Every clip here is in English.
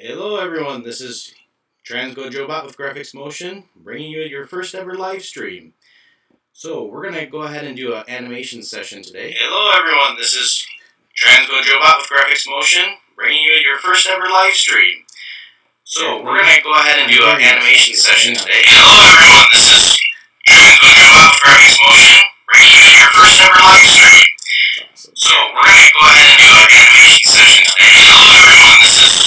Hello everyone, this is TransGoJoBot with Graf-X Motion, bringing you your first ever live stream. So we're going to go ahead and do an animation session today. Hello everyone, this is TransGoJoBot with Graf-X Motion, bringing you your first ever live stream. So we're going to go ahead and do an animation session today. Hello everyone, this is TransGoJoBot with Graf-X Motion, bringing you your first ever live stream. So we're going to go ahead and do an animation session today. Hello everyone, this is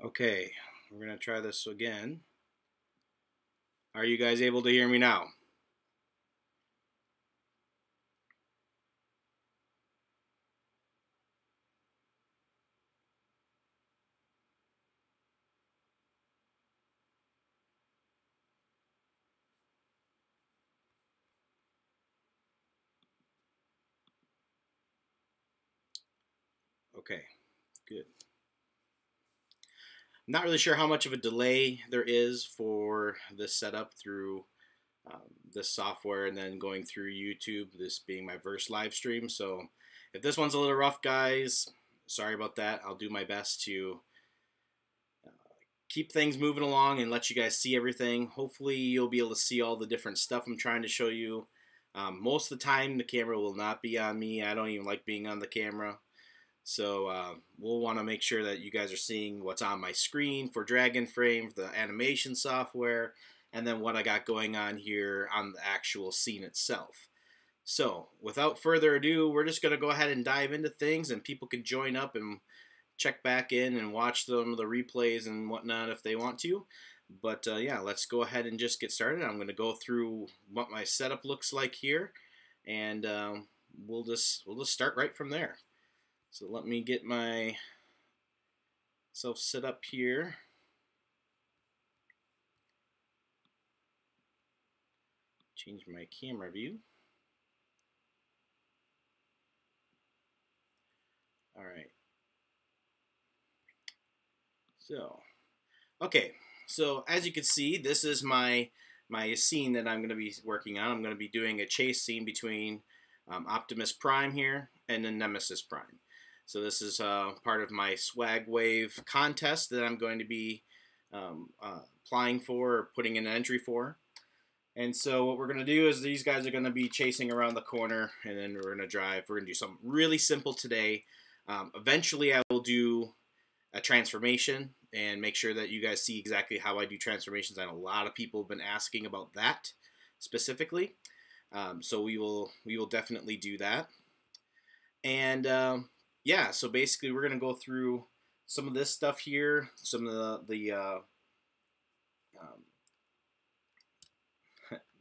Okay, we're going to try this again. Are you guys able to hear me now? Okay, good. I'm not really sure how much of a delay there is for this setup through this software and then going through YouTube, this being my first live stream. So if this one's a little rough, guys, sorry about that. I'll do my best to keep things moving along and let you guys see everything. Hopefully you'll be able to see all the different stuff I'm trying to show you. Most of the time the camera will not be on me. I don't even like being on the camera. So we'll want to make sure that you guys are seeing what's on my screen for Dragon Frame, the animation software, and then what I got going on here on the actual scene itself. So without further ado, we're just going to go ahead and dive into things, and people can join up and check back in and watch some of the replays and whatnot if they want to. But yeah, let's go ahead and just get started. I'm going to go through what my setup looks like here, and we'll just start right from there. So let me get myself set up here. Change my camera view. All right. So, okay. So as you can see, this is my scene that I'm going to be working on. I'm going to be doing a chase scene between Optimus Prime here and then Nemesis Prime. So this is part of my Swag Wave contest that I'm going to be applying for or putting in an entry for. And so what we're going to do is these guys are going to be chasing around the corner, and then we're going to drive. We're going to do something really simple today. Eventually I will do a transformation and make sure that you guys see exactly how I do transformations. I know a lot of people have been asking about that specifically. So we will definitely do that. And yeah, so basically we're going to go through some of this stuff here, some of the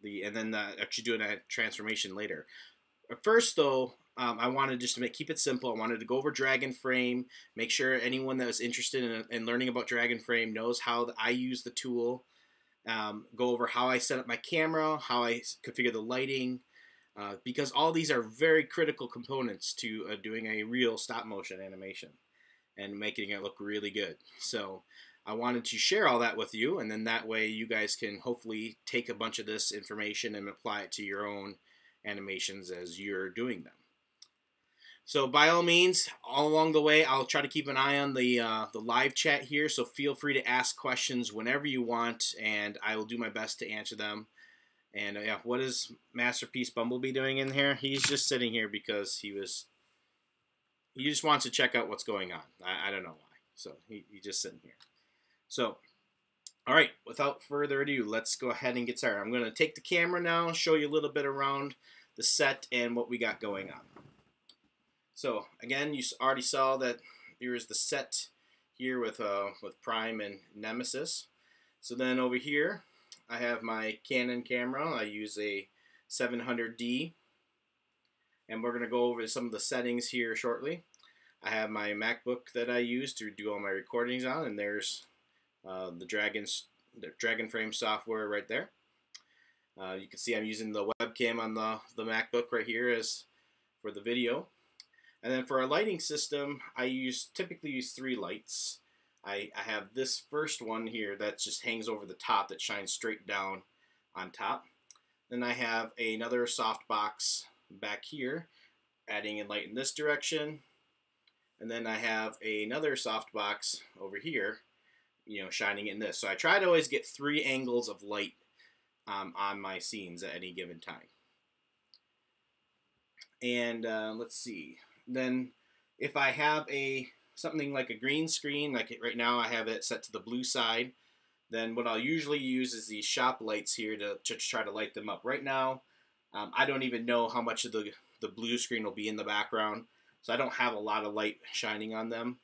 and then actually doing a transformation later. First, though, I wanted just to keep it simple. I wanted to go over Dragon Frame, make sure anyone that was interested in learning about Dragon Frame knows how I use the tool. Go over how I set up my camera, how I configure the lighting, because all these are very critical components to doing a real stop motion animation and making it look really good. So I wanted to share all that with you, and then that way you guys can hopefully take a bunch of this information and apply it to your own animations as you're doing them. So by all means, all along the way, I'll try to keep an eye on the live chat here, so feel free to ask questions whenever you want, and I will do my best to answer them. And yeah, what is Masterpiece Bumblebee doing in here? He's just sitting here because he just wants to check out what's going on. I don't know why. So he's just sitting here. So, all right, without further ado, let's go ahead and get started. I'm going to take the camera now, show you a little bit around the set and what we got going on. So, again, you already saw that here's the set here with Prime and Nemesis. So then over here, I have my Canon camera. I use a 700D. And we're going to go over some of the settings here shortly. I have my MacBook that I use to do all my recordings on, and there's the Dragon Frame software right there. You can see I'm using the webcam on the MacBook right here as for the video. And then for our lighting system, I typically use 3 lights. I have this first one here that just hangs over the top that shines straight down on top. Then I have another softbox back here adding in light in this direction. And then I have another softbox over here, shining in this. So I try to always get 3 angles of light on my scenes at any given time. And let's see. Then if I have something like a green screen, like right now I have it set to the blue side, then what I'll usually use is these shop lights here to try to light them up. Right now, I don't even know how much of the blue screen will be in the background, so I don't have a lot of light shining on them,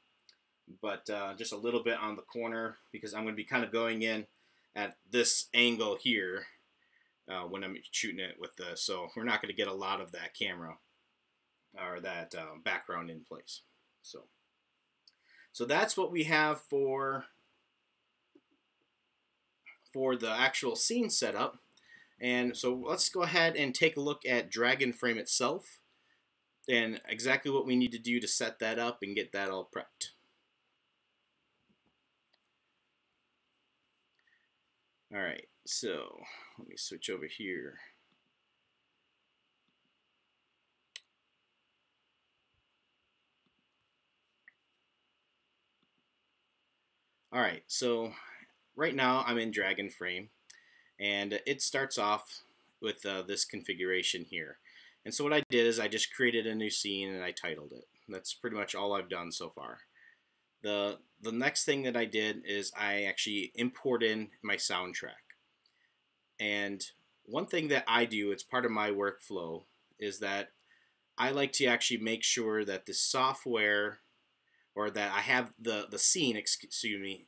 but just a little bit on the corner, because I'm going to be kind of going in at this angle here when I'm shooting it with this, so we're not going to get a lot of that camera or that background in place. So that's what we have for the actual scene setup. And so let's go ahead and take a look at Dragon Frame itself and exactly what we need to do to set that up and get that all prepped. All right, so let me switch over here. All right, so right now I'm in Dragon Frame, and it starts off with this configuration here. And so what I did is I just created a new scene and I titled it. That's pretty much all I've done so far. The next thing that I did is I actually import in my soundtrack. And one thing that I do, it's part of my workflow, is that I like to actually make sure that the software, or that I have the scene,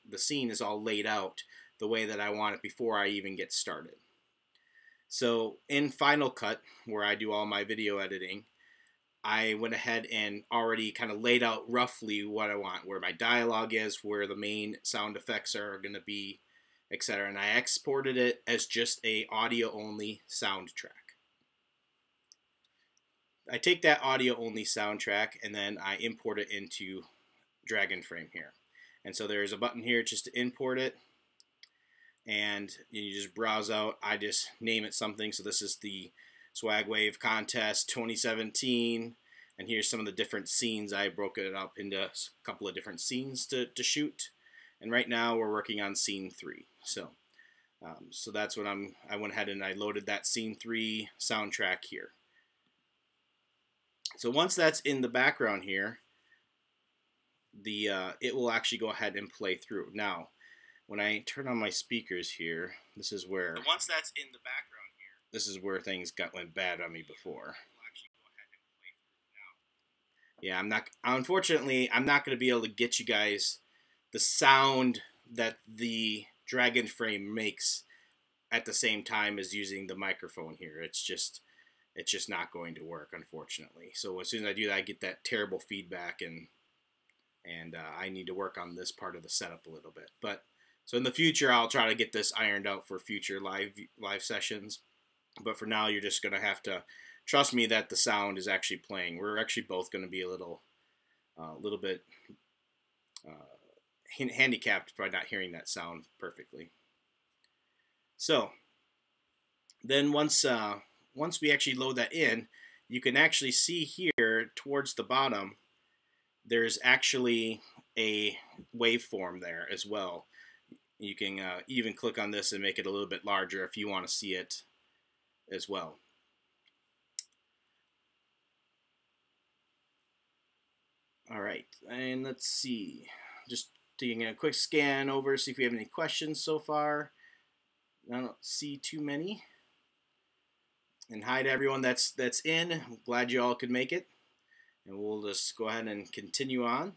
the scene is all laid out the way that I want it before I even get started. So in Final Cut, where I do all my video editing, I went ahead and already kind of laid out roughly what I want, where my dialogue is, where the main sound effects are going to be, etc. And I exported it as just a audio-only soundtrack. I take that audio-only soundtrack and then I import it into Dragon Frame here. And so there's a button here just to import it, and you just browse out. I just name it something. So this is the Swag Wave Contest 2017, and here's some of the different scenes. I broke it up into a couple of different scenes to shoot, and right now we're working on scene 3. So that's what I went ahead and I loaded that scene 3 soundtrack here. So once that's in the background here, it will actually go ahead and play through. Now, when I turn on my speakers here, this is where once that's in the background here, this is where things went bad on me before. Yeah, unfortunately, I'm not going to be able to get you guys the sound that the Dragon Frame makes at the same time as using the microphone here. It's just not going to work, unfortunately. So as soon as I do that, I get that terrible feedback, and I need to work on this part of the setup a little bit. But so in the future, I'll try to get this ironed out for future live sessions. But for now, you're just going to have to trust me that the sound is actually playing. We're actually both going to be a little bit handicapped by not hearing that sound perfectly. So then once we actually load that in, you can actually see here towards the bottom, there's actually a waveform there as well. You can even click on this and make it a little bit larger if you want to see it as well. All right, and let's see. Just taking a quick scan over, see if we have any questions so far. I don't see too many. And hi to everyone that's in. I'm glad you all could make it. And we'll just go ahead and continue on.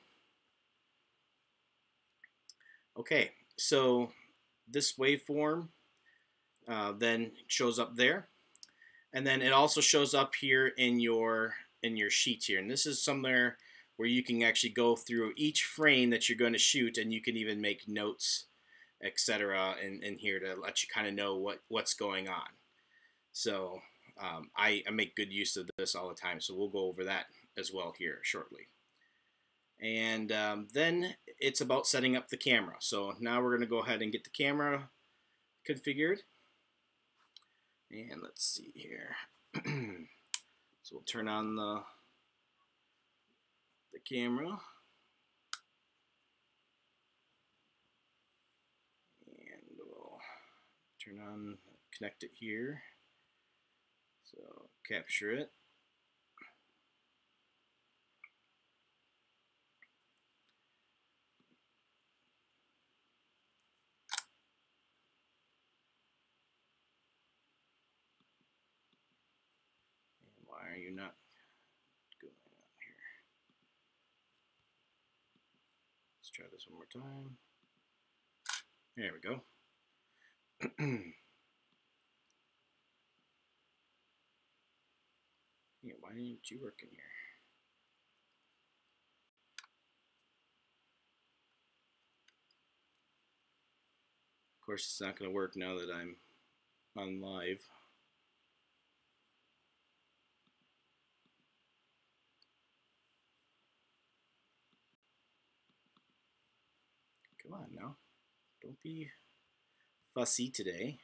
Okay, so this waveform then shows up there. And then it also shows up here in your sheet here. And this is somewhere where you can actually go through each frame that you're going to shoot, and you can even make notes, etc. in here to let you kind of know what's going on. So I make good use of this all the time, so we'll go over that as well here shortly. And then it's about setting up the camera. So now we're going to go ahead and get the camera configured. And let's see here. So we'll turn on the camera. And we'll turn on, connect it here. So capture it. And why are you not going on here? Let's try this one more time. There we go. Yeah, why didn't you work in here? Of course, it's not going to work now that I'm on live. Come on now. Don't be fussy today.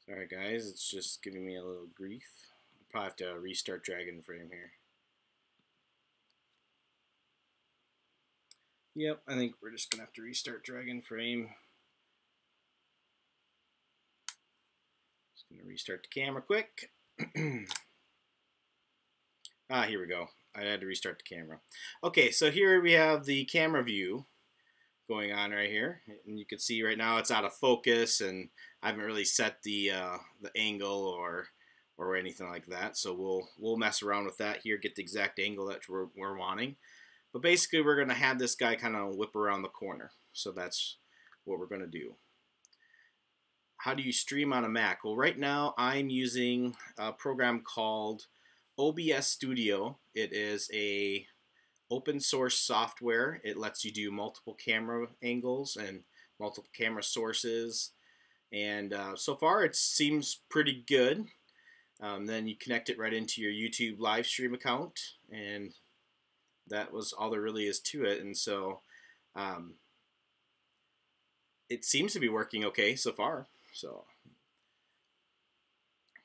Sorry guys, it's just giving me a little grief. I'll probably have to restart Dragon Frame here. Yep, I think we're just gonna have to restart Dragon Frame. Just gonna restart the camera quick. Here we go. I had to restart the camera. Okay, so here we have the camera view going on right here, and you can see right now it's out of focus, and I haven't really set the angle or anything like that. So we'll mess around with that here, get the exact angle that we're wanting. But basically, we're going to have this guy kind of whip around the corner. So that's what we're going to do. How do you stream on a Mac? Well, right now I'm using a program called OBS Studio. It is a open source software. It lets you do multiple camera angles and multiple camera sources. And so far, it seems pretty good. Then you connect it right into your YouTube live stream account, and that was all there really is to it. And so it seems to be working okay so far. So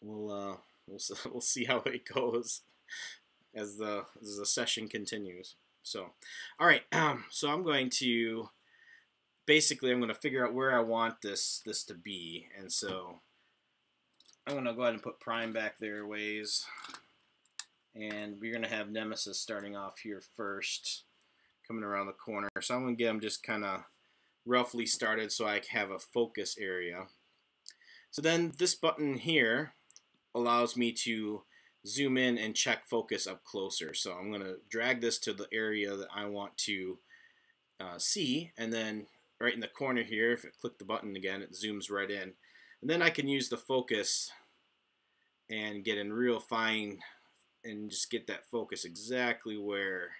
we'll see how it goes as the session continues. So all right, so I'm going to figure out where I want this to be, and so I'm going to go ahead and put Prime back there ways. And we're going to have Nemesis starting off here first, coming around the corner. So I'm going to get him just kind of roughly started so I have a focus area. So then this button here allows me to zoom in and check focus up closer. So I'm going to drag this to the area that I want to see, and then right in the corner here, if I click the button again, it zooms right in. And then I can use the focus and get in real fine and just get that focus exactly where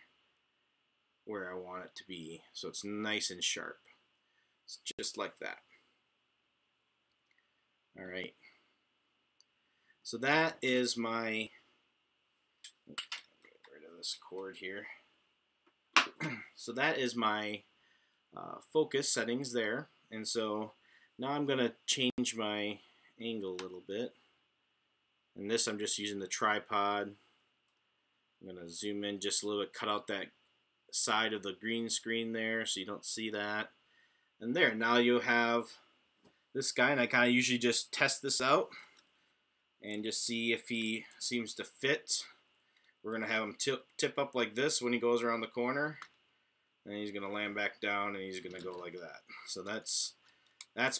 I want it to be. So it's nice and sharp. It's just like that. All right. So that is my, get rid of this cord here. So that is my focus settings there. And so now I'm going to change my angle a little bit. And this I'm just using the tripod. I'm going to zoom in just a little bit, cut out that side of the green screen there so you don't see that. And there, now you have this guy, and I kind of usually just test this out and just see if he seems to fit. We're going to have him tip up like this when he goes around the corner, and he's going to land back down, and he's going to go like that. So that's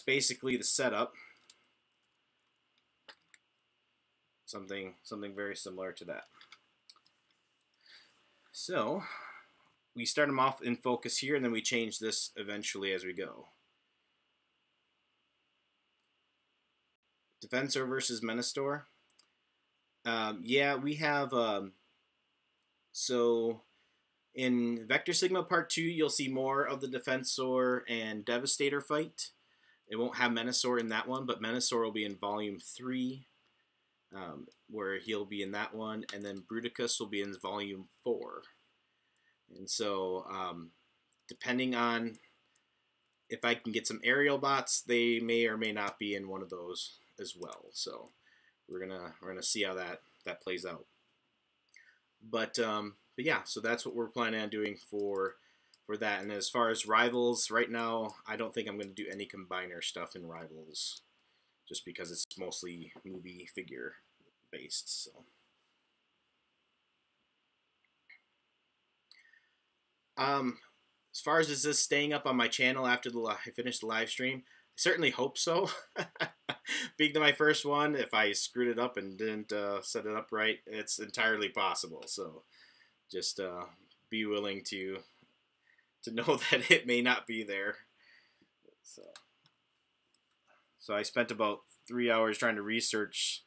basically the setup. Something very similar to that. So we start him off in focus here, and then we change this eventually as we go. Defensor versus Menastor. Yeah, we have. So in Vector Sigma Part 2, you'll see more of the Defensor and Devastator fight. It won't have Menasor in that one, but Menasor will be in Volume 3, where he'll be in that one, and then Bruticus will be in Volume 4. And so, depending on if I can get some aerial bots, they may or may not be in one of those as well. So we're gonna see how that plays out. But yeah, so that's what we're planning on doing for that. And as far as Rivals, right now I don't think I'm going to do any combiner stuff in Rivals, just because it's mostly movie figure based. So as far as is this staying up on my channel after I finish the live stream, I certainly hope so. Being my first one, if I screwed it up and didn't set it up right, it's entirely possible. So just be willing to know that it may not be there. So I spent about 3 hours trying to research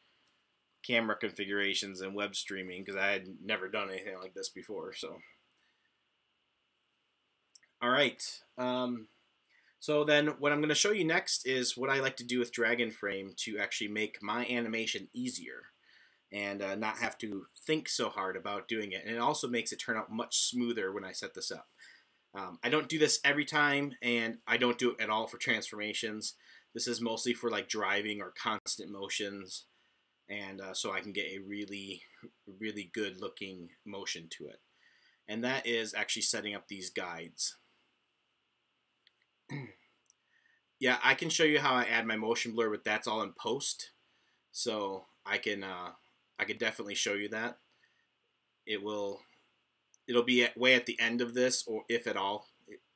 camera configurations and web streaming because I had never done anything like this before. So all right. So then what I'm going to show you next is what I like to do with Dragon Frame to actually make my animation easier and not have to think so hard about doing it. And it also makes it turn out much smoother when I set this up. I don't do this every time, and I don't do it at all for transformations. This is mostly for like driving or constant motions, and so I can get a really, really good looking motion to it. And that is actually setting up these guides. Yeah, I can show you how I add my motion blur, but that's all in post. So I can definitely show you that. It'll be way at the end of this, or if at all.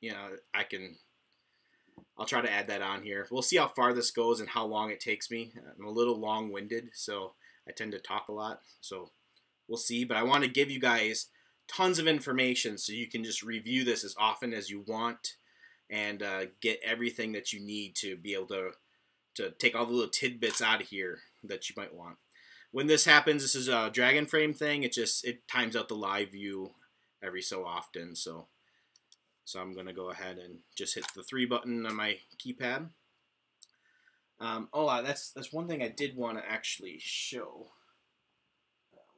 You know, I'll try to add that on here. We'll see how far this goes and how long it takes me. I'm a little long-winded, so I tend to talk a lot. So we'll see. But I want to give you guys tons of information so you can just review this as often as you want and get everything that you need to be able to take all the little tidbits out of here that you might want. When this happens, this is a Dragon Frame thing. It times out the live view every so often. So I'm going to go ahead and just hit the 3 button on my keypad. That's one thing I did want to actually show.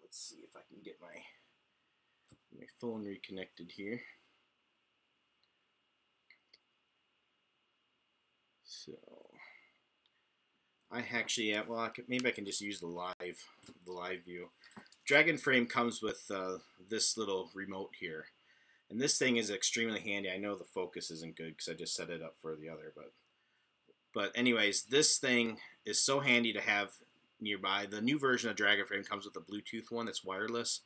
Let's see if I can get my phone reconnected here. So I actually have, maybe I can just use the live view. Dragon Frame comes with this little remote here, and this thing is extremely handy. I know the focus isn't good because I just set it up for the other, but anyways, this thing is so handy to have nearby. The new version of Dragon Frame comes with a Bluetooth one that's wireless,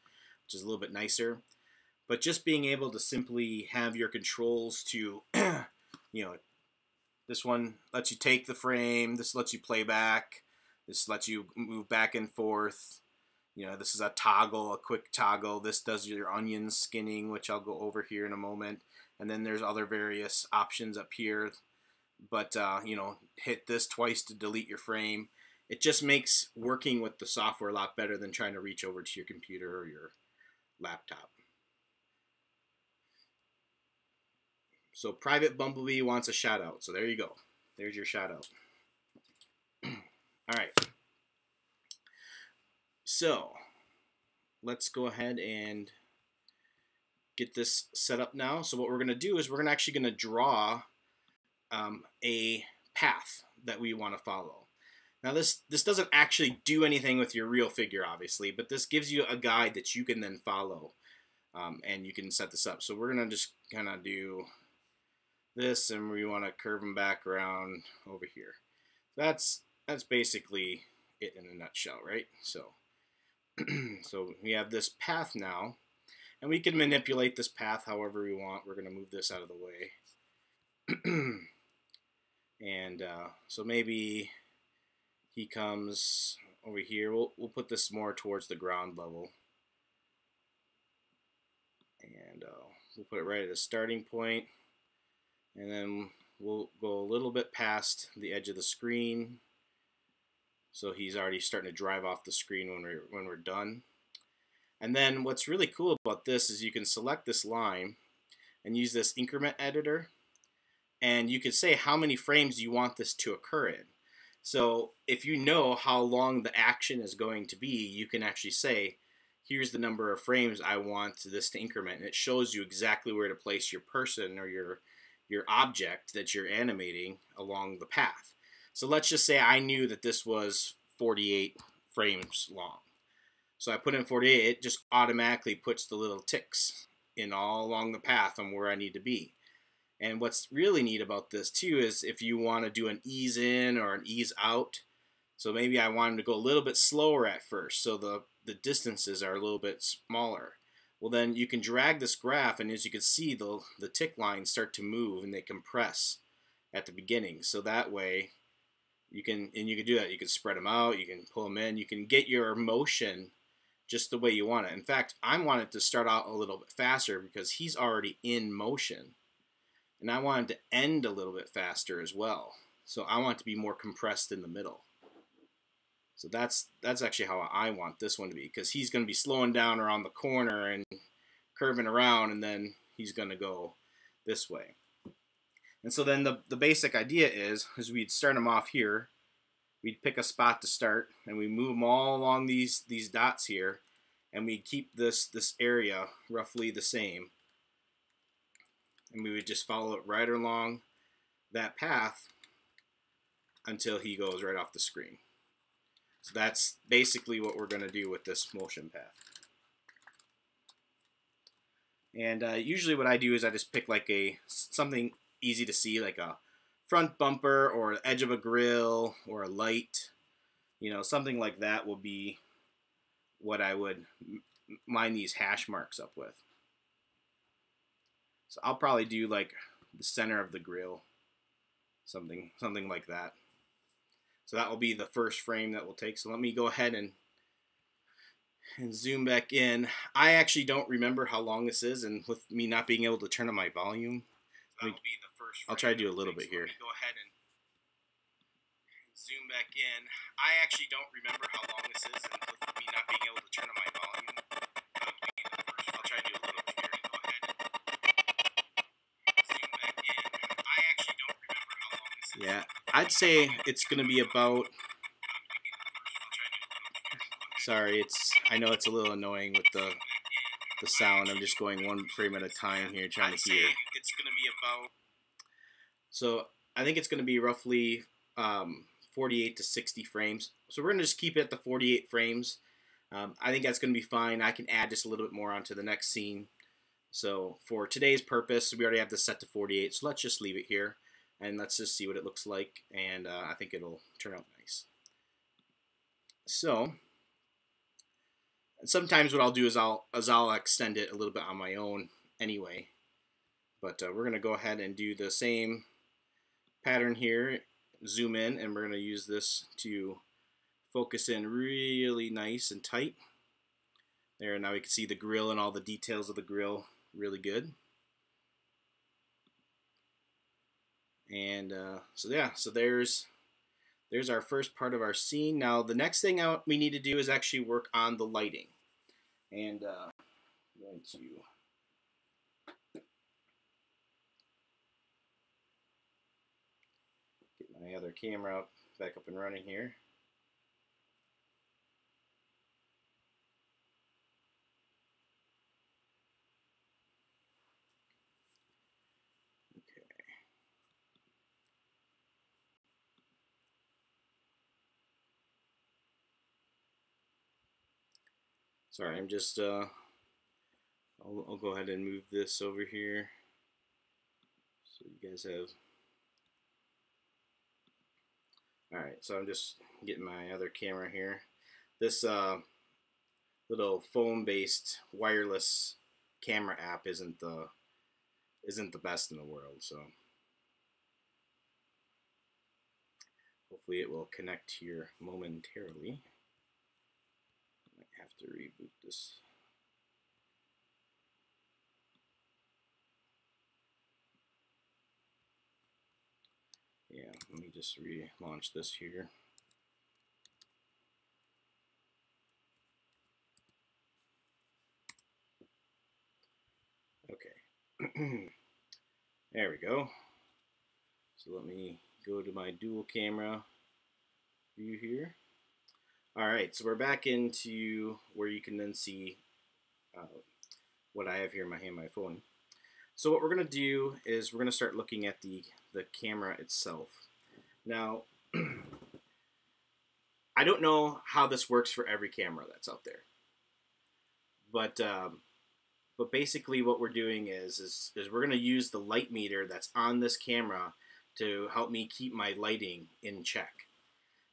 which is a little bit nicer. But just being able to simply have your controls to, This one lets you take the frame. This lets you play back. This lets you move back and forth. You know, this is a toggle, a quick toggle. This does your onion skinning, which I'll go over here in a moment. And then there's other various options up here. But, you know, hit this twice to delete your frame. It just makes working with the software a lot better than trying to reach over to your computer or your laptop. So Private Bumblebee wants a shout out. So there you go. There's your shout out. All right. So let's go ahead and get this set up now. So what we're going to do is we're actually going to draw a path that we want to follow. Now this doesn't actually do anything with your real figure, obviously, but this gives you a guide that you can then follow, and you can set this up. So we're going to just kind of do this, and we want to curve them back around over here. That's basically it in a nutshell, right? So so we have this path now, and we can manipulate this path however we want. We're going to move this out of the way. And so maybe he comes over here. We'll put this more towards the ground level. And we'll put it right at the starting point. And then we'll go a little bit past the edge of the screen. So he's already starting to drive off the screen when we're done. And then what's really cool about this is you can select this line and use this increment editor. And you could say how many frames you want this to occur in. So if you know how long the action is going to be, you can actually say, here's the number of frames I want this to increment. And it shows you exactly where to place your person or your object that you're animating along the path. So let's just say I knew that this was 48 frames long. So I put in 48, it just automatically puts the little ticks in all along the path on where I need to be. And what's really neat about this too is if you want to do an ease in or an ease out, so maybe I want them to go a little bit slower at first, so the distances are a little bit smaller. Well, then you can drag this graph, and as you can see, the tick lines start to move and they compress at the beginning. So that way you can do that. You can spread them out, you can pull them in, you can get your motion just the way you want it. In fact, I want it to start out a little bit faster because he's already in motion. And I want it to end a little bit faster as well. So I want it to be more compressed in the middle. So that's actually how I want this one to be, because he's going to be slowing down around the corner and curving around, and then he's going to go this way. And so then the basic idea is we'd start him off here. We'd pick a spot to start, and we move them all along these dots here, and we keep this area roughly the same. And we would just follow it right along that path until he goes right off the screen. So that's basically what we're going to do with this motion path. And usually what I do is I just pick like something easy to see, like a front bumper or the edge of a grill or a light. You know, something like that will be what I would line these hash marks up with. So I'll probably do like the center of the grill, something like that. So that will be the first frame that we'll take. So let me go ahead and zoom back in. I actually don't remember how long this is, and with me not being able to turn on my volume, I'll try to do a little bit here. Go ahead and zoom back in. I actually don't remember how long this is, and with me not being able to turn on my volume, I'll try to do a little bit here. Go ahead and zoom back in. I actually don't remember how long this is. Yeah, I'd say it's going to be about... Sorry, I know it's a little annoying with the sound. I'm just going one frame at a time here trying to hear. It's going to be about... So I think it's going to be roughly 48 to 60 frames. So we're going to just keep it at the 48 frames. I think that's going to be fine. I can add just a little bit more onto the next scene. So for today's purpose, we already have this set to 48. So let's just leave it here. And let's just see what it looks like. And I think it'll turn out nice. So... sometimes what I'll do is I'll extend it a little bit on my own anyway. But we're going to go ahead and do the same pattern here, zoom in, and we're going to use this to focus in really nice and tight. There, now we can see the grill and all the details of the grill really good. And so yeah, so there's our first part of our scene. Now the next thing we need to do is actually work on the lighting. And I'm going to get my other camera back up and running here. Sorry, I'm just, I'll go ahead and move this over here so you guys have. Alright, so I'm just getting my other camera here. This little phone-based wireless camera app isn't the best in the world, so hopefully it will connect here momentarily. Have to reboot this. Yeah, let me just relaunch this here. Okay. There we go. So let me go to my dual camera view here. Alright, so we're back into where you can then see what I have here in my hand, my phone. So what we're going to do is we're going to start looking at the camera itself. Now, I don't know how this works for every camera that's out there, but basically what we're doing is we're going to use the light meter that's on this camera to help me keep my lighting in check.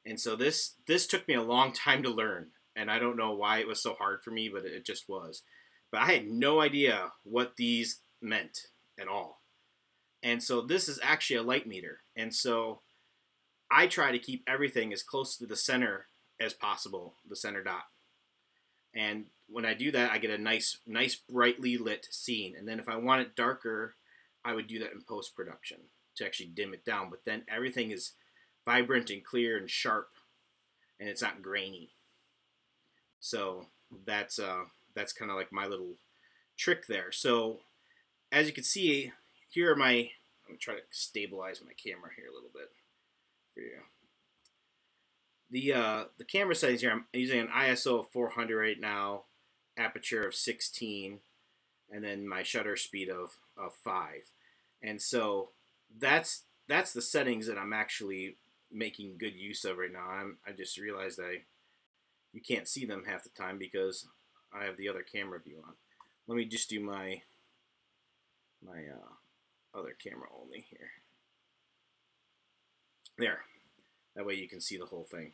And so this took me a long time to learn, and I don't know why it was so hard for me, but it just was. But I had no idea what these meant at all. And so this is actually a light meter. And so I try to keep everything as close to the center as possible, the center dot. And when I do that, I get a nice brightly lit scene. And then if I want it darker, I would do that in post-production to actually dim it down. But then everything is vibrant and clear and sharp, and it's not grainy. So that's kind of like my little trick there. So as you can see, here are my, I'm gonna try to stabilize my camera here a little bit for you. The camera settings here, I'm using an ISO of 400 right now, aperture of 16, and then my shutter speed of 5. And so that's the settings that I'm actually making good use of right now. I just realized you can't see them half the time because I have the other camera view on. Let me just do my other camera only here. There. That way you can see the whole thing.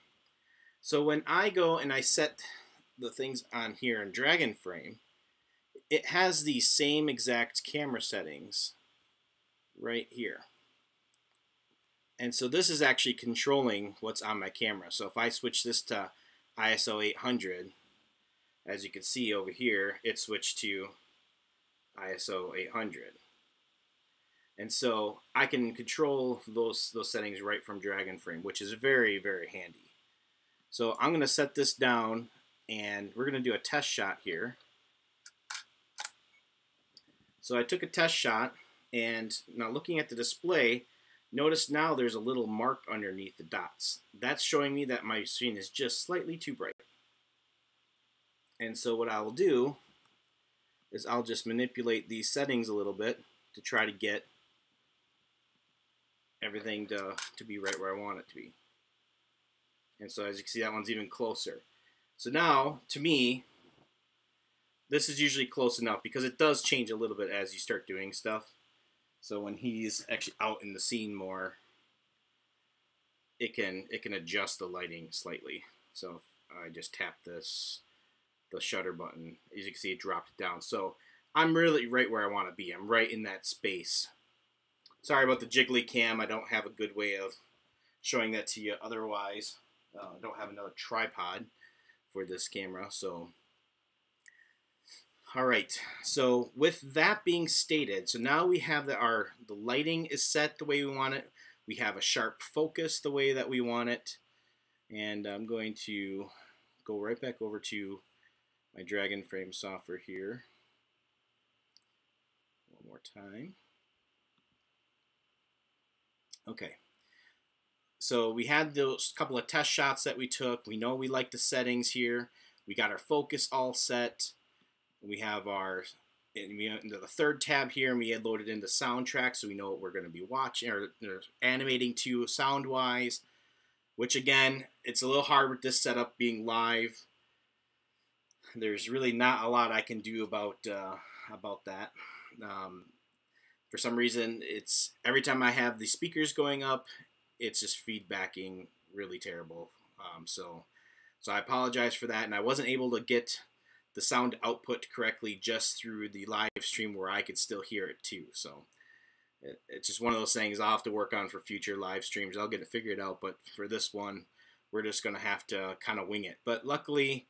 So when I go and I set the things on here in Dragon Frame, it has the same exact camera settings right here. And so this is actually controlling what's on my camera. So if I switch this to ISO 800, as you can see over here, it switched to ISO 800. And so I can control those settings right from Dragon Frame, which is very, very handy. So I'm going to set this down, and we're going to do a test shot here. So I took a test shot, and now looking at the display, notice now there's a little mark underneath the dots. That's showing me that my screen is just slightly too bright. And so what I will do is I'll just manipulate these settings a little bit to try to get everything to be right where I want it to be. And so as you can see, that one's even closer. So now, to me, this is usually close enough because it does change a little bit as you start doing stuff. So when he's actually out in the scene more, it can adjust the lighting slightly. So if I just tap the shutter button, as you can see, it dropped it down. So I'm really right where I want to be. I'm right in that space. Sorry about the jiggly cam. I don't have a good way of showing that to you otherwise. I don't have another tripod for this camera, so all right. So with that being stated, so now we have the lighting is set the way we want it. We have a sharp focus the way that we want it, and I'm going to go right back over to my Dragon Frame software here one more time. Okay. So we had those couple of test shots that we took. We know we like the settings here. We got our focus all set. We have our, and we into the third tab here, and we had loaded into soundtrack, so we know what we're going to be watching or animating to sound-wise. Which again, it's a little hard with this setup being live. There's really not a lot I can do about that. For some reason, it's every time I have the speakers going up, it's just feedbacking really terrible. So I apologize for that, and I wasn't able to get the sound output correctly just through the live stream where I could still hear it too. So it's just one of those things I'll have to work on for future live streams. I'll get it figured out, but for this one, we're just going to have to kind of wing it. But luckily,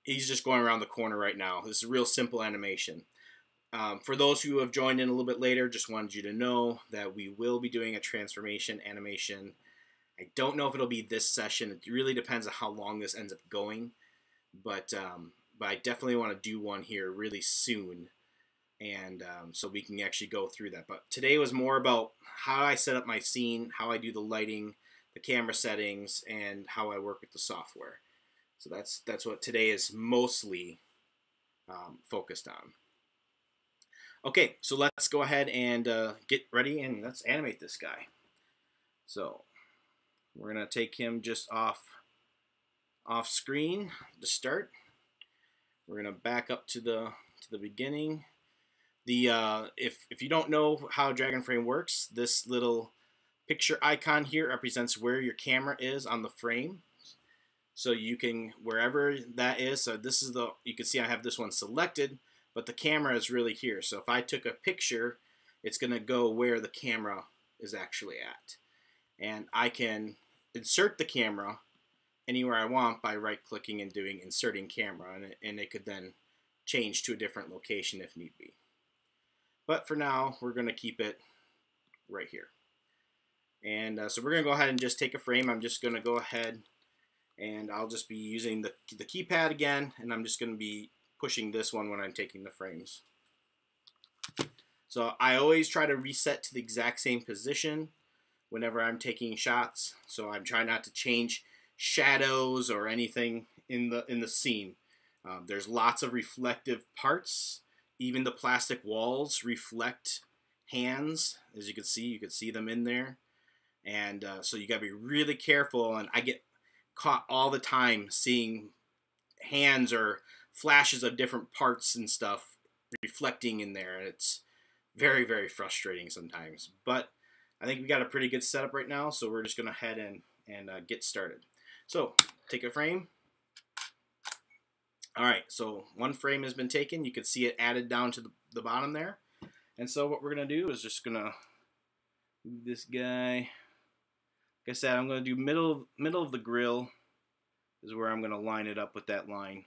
he's just going around the corner right now. This is a real simple animation. For those who have joined in a little bit later, just wanted you to know that we will be doing a transformation animation. I don't know if it'll be this session. It really depends on how long this ends up going. But I definitely want to do one here really soon. And so we can actually go through that. But today was more about how I set up my scene, how I do the lighting, the camera settings, and how I work with the software. So that's what today is mostly focused on. Okay, so let's go ahead and get ready and let's animate this guy. So we're gonna take him just off screen to start. We're gonna back up to the beginning. If you don't know how Dragon Frame works, this little picture icon here represents where your camera is on the frame. So you can, wherever that is, so this is you can see I have this one selected, but the camera is really here. So if I took a picture, it's going to go where the camera is actually at. And I can insert the camera anywhere I want by right-clicking and doing inserting camera, and it could then change to a different location if need be. But for now, we're going to keep it right here. And so we're going to go ahead and just take a frame. I'm just going to go ahead and I'll just be using the keypad again, and I'm just going to be pushing this one when I'm taking the frames. So I always try to reset to the exact same position whenever I'm taking shots. So I'm trying not to change shadows or anything in the scene. There's lots of reflective parts. Even the plastic walls reflect hands. As you can see them in there. And so you gotta be really careful, and I get caught all the time seeing hands or flashes of different parts and stuff reflecting in there, and it's very, very frustrating sometimes. But I think we got a pretty good setup right now, so we're just gonna head in and get started. So take a frame. All right, so one frame has been taken. You can see it added down to the bottom there. And so what we're gonna do is just gonna move this guy. Like I said, I'm gonna do middle of the grill is where I'm gonna line it up with that line.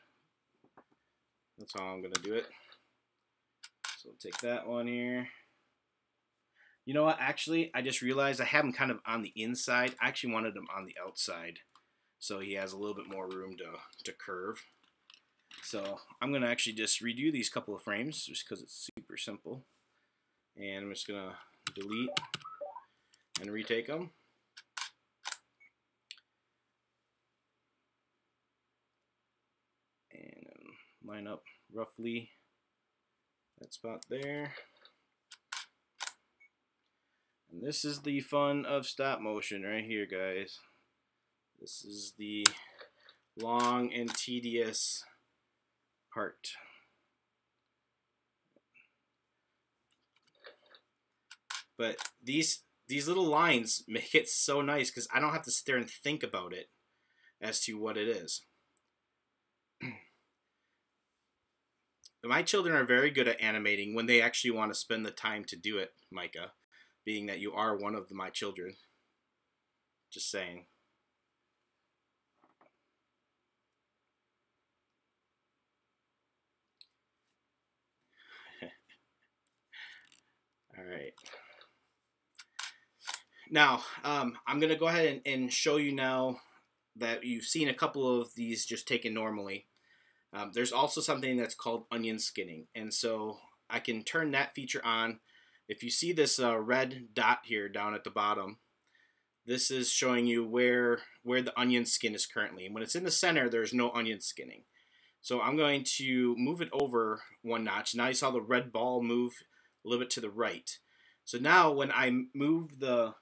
That's how I'm gonna do it. So take that one here. You know what? Actually, I just realized I have him kind of on the inside. I actually wanted him on the outside, so he has a little bit more room to curve. So I'm gonna actually just redo these couple of frames just because it's super simple. And I'm just gonna delete and retake them. And line up roughly that spot there. And this is the fun of stop motion right here, guys. This is the long and tedious part. But these little lines make it so nice because I don't have to sit there and think about it as to what it is. My children are very good at animating when they actually want to spend the time to do it, Micah. being that you are one of my children. Just saying. All right. Now, I'm going to go ahead and show you now that you've seen a couple of these just taken normally. There's also something that's called onion skinning. And so I can turn that feature on. If you see this red dot here down at the bottom, this is showing you where the onion skin is currently. And when it's in the center, there's no onion skinning. So I'm going to move it over one notch. Now you saw the red ball move a little bit to the right. So now when I move the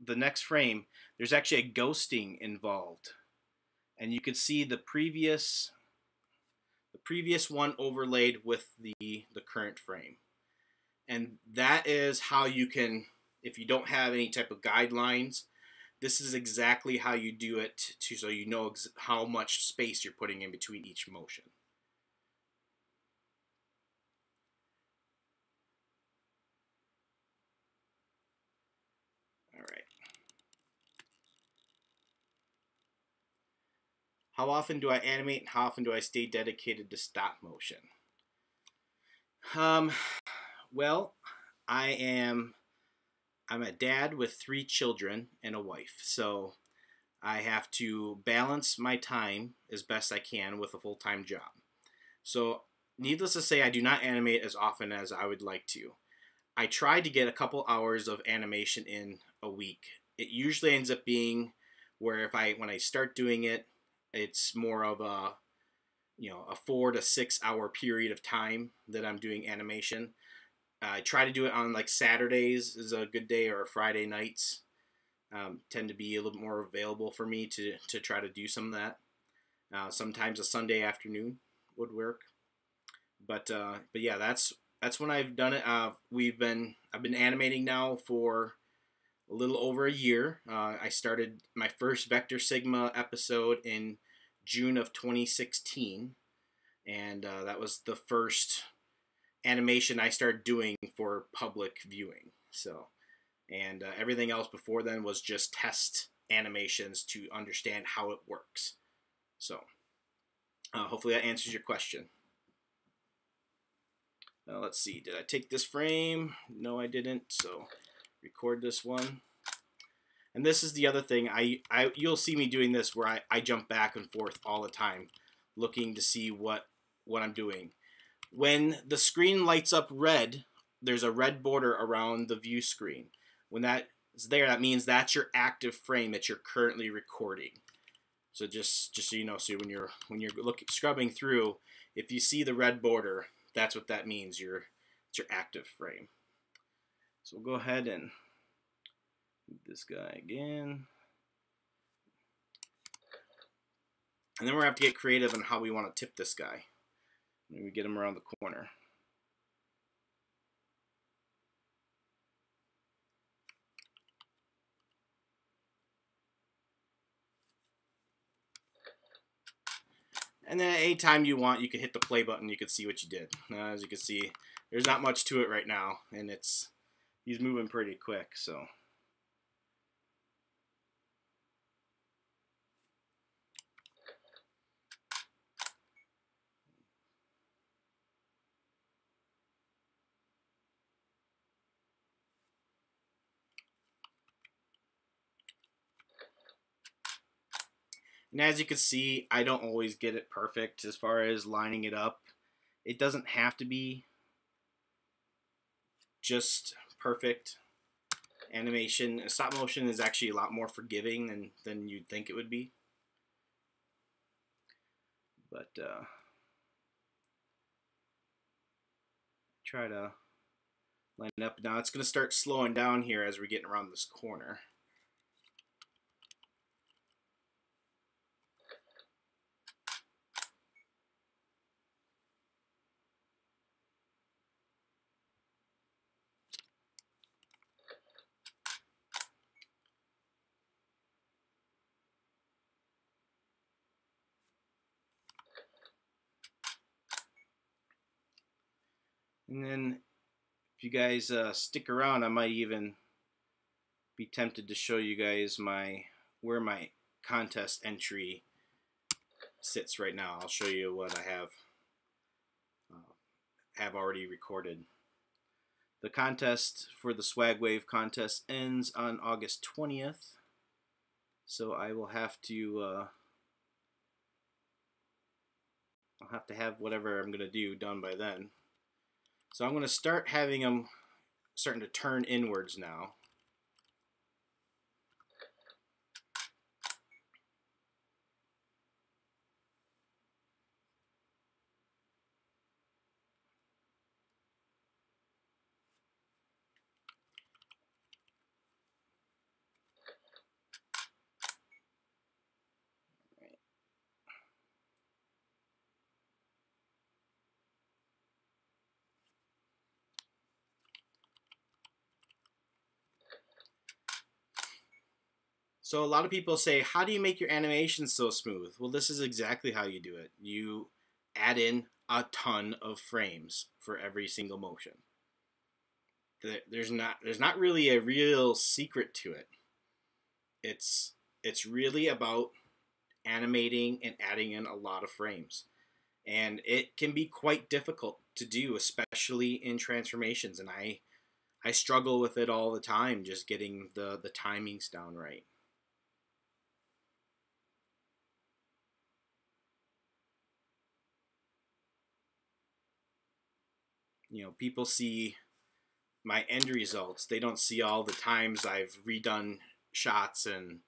next frame, there's actually a ghosting involved. And you can see the previous one overlaid with the current frame. And that is how you can, if you don't have any type of guidelines, this is exactly how you do it so you know how much space you're putting in between each motion. All right. How often do I animate and how often do I stay dedicated to stop motion? Well, I'm a dad with 3 children and a wife, so I have to balance my time as best I can with a full-time job. So, needless to say, I do not animate as often as I would like to. I try to get a couple hours of animation in a week. It usually ends up being where when I start doing it, it's more of a 4 to 6 hour period of time that I'm doing animation. I try to do it on like Saturdays is a good day, or Friday nights tend to be a little more available for me to try to do some of that. Sometimes a Sunday afternoon would work, but yeah, that's when I've done it. I've been animating now for a little over a year. I started my first Vector Sigma episode in June of 2016, and that was the first animation I started doing for public viewing. So, and everything else before then was just test animations to understand how it works. So, hopefully that answers your question. Let's see, did I take this frame? No, I didn't. So, record this one. And this is the other thing. You'll see me doing this where I jump back and forth all the time, looking to see what I'm doing. When the screen lights up red, there's a red border around the view screen. When that is there, that means that's your active frame that you're currently recording. So just so you know, so when you're scrubbing through, if you see the red border, that's what that means. It's your active frame. So we'll go ahead and move this guy again. And then we're going to have to get creative on how we want to tip this guy. Maybe get him around the corner. And then at any time you want, you can hit the play button. You can see what you did. As you can see, there's not much to it right now, and he's moving pretty quick. So. And as you can see, I don't always get it perfect as far as lining it up. It doesn't have to be just perfect. Animation, stop motion is actually a lot more forgiving than you'd think it would be. But try to line it up. Now it's going to start slowing down here as we're getting around this corner. And then if you guys stick around, I might even be tempted to show you guys where my contest entry sits right now. I'll show you what I have already recorded. The contest for the Swag Wave contest ends on August 20th, so I will have to I'll have to have whatever I'm gonna do done by then. So I'm gonna start having them starting to turn inwards now. So a lot of people say, how do you make your animations so smooth? Well, this is exactly how you do it. You add in a ton of frames for every single motion. There's not really a real secret to it. It's really about animating and adding in a lot of frames. And it can be quite difficult to do, especially in transformations. And I struggle with it all the time, just getting the timings down right. You know, people see my end results. They don't see all the times I've redone shots and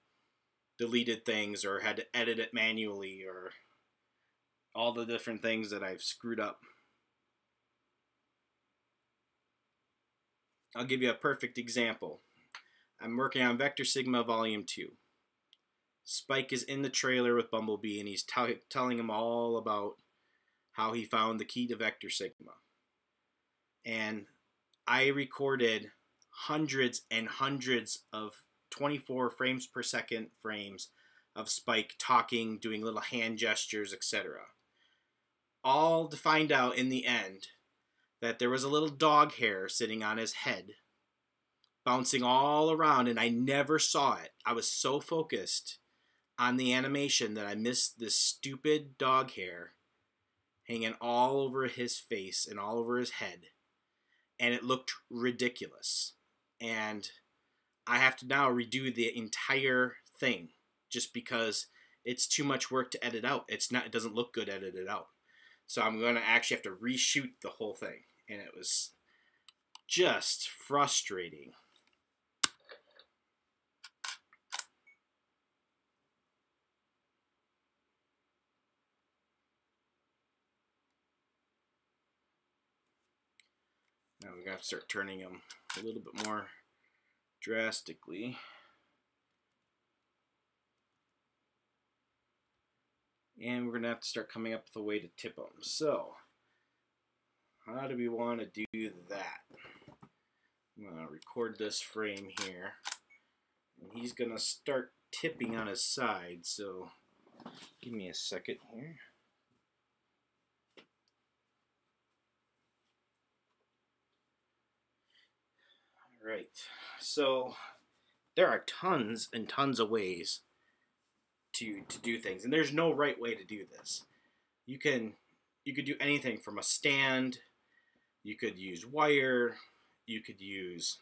deleted things or had to edit it manually or all the different things that I've screwed up. I'll give you a perfect example. I'm working on Vector Sigma Volume 2. Spike is in the trailer with Bumblebee and he's telling him all about how he found the key to Vector Sigma. And I recorded hundreds and hundreds of 24 frames per second frames of Spike talking, doing little hand gestures, etc. All to find out in the end that there was a little dog hair sitting on his head, bouncing all around, and I never saw it. I was so focused on the animation that I missed this stupid dog hair hanging all over his face and all over his head. And it looked ridiculous. And I have to now redo the entire thing just because it's too much work to edit out. It doesn't look good edited out. So I'm going to actually have to reshoot the whole thing. And it was just frustrating. Now we're going to have to start turning them a little bit more drastically. And we're going to have to start coming up with a way to tip them. So, how do we want to do that? I'm going to record this frame here. And he's going to start tipping on his side. So, give me a second here. Alright, so there are tons and tons of ways to do things, and there's no right way to do this. You could do anything from a stand, you could use wire, you could use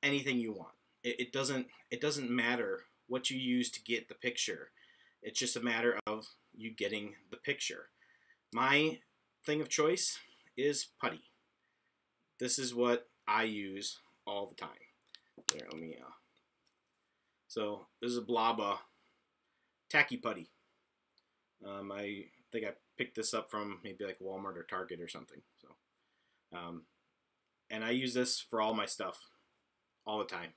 anything you want. It doesn't matter what you use to get the picture. It's just a matter of you getting the picture. My thing of choice is putty. This is what I use all the time. There, let me. So this is a blob tacky putty. I think I picked this up from maybe like Walmart or Target or something. So, and I use this for all my stuff all the time.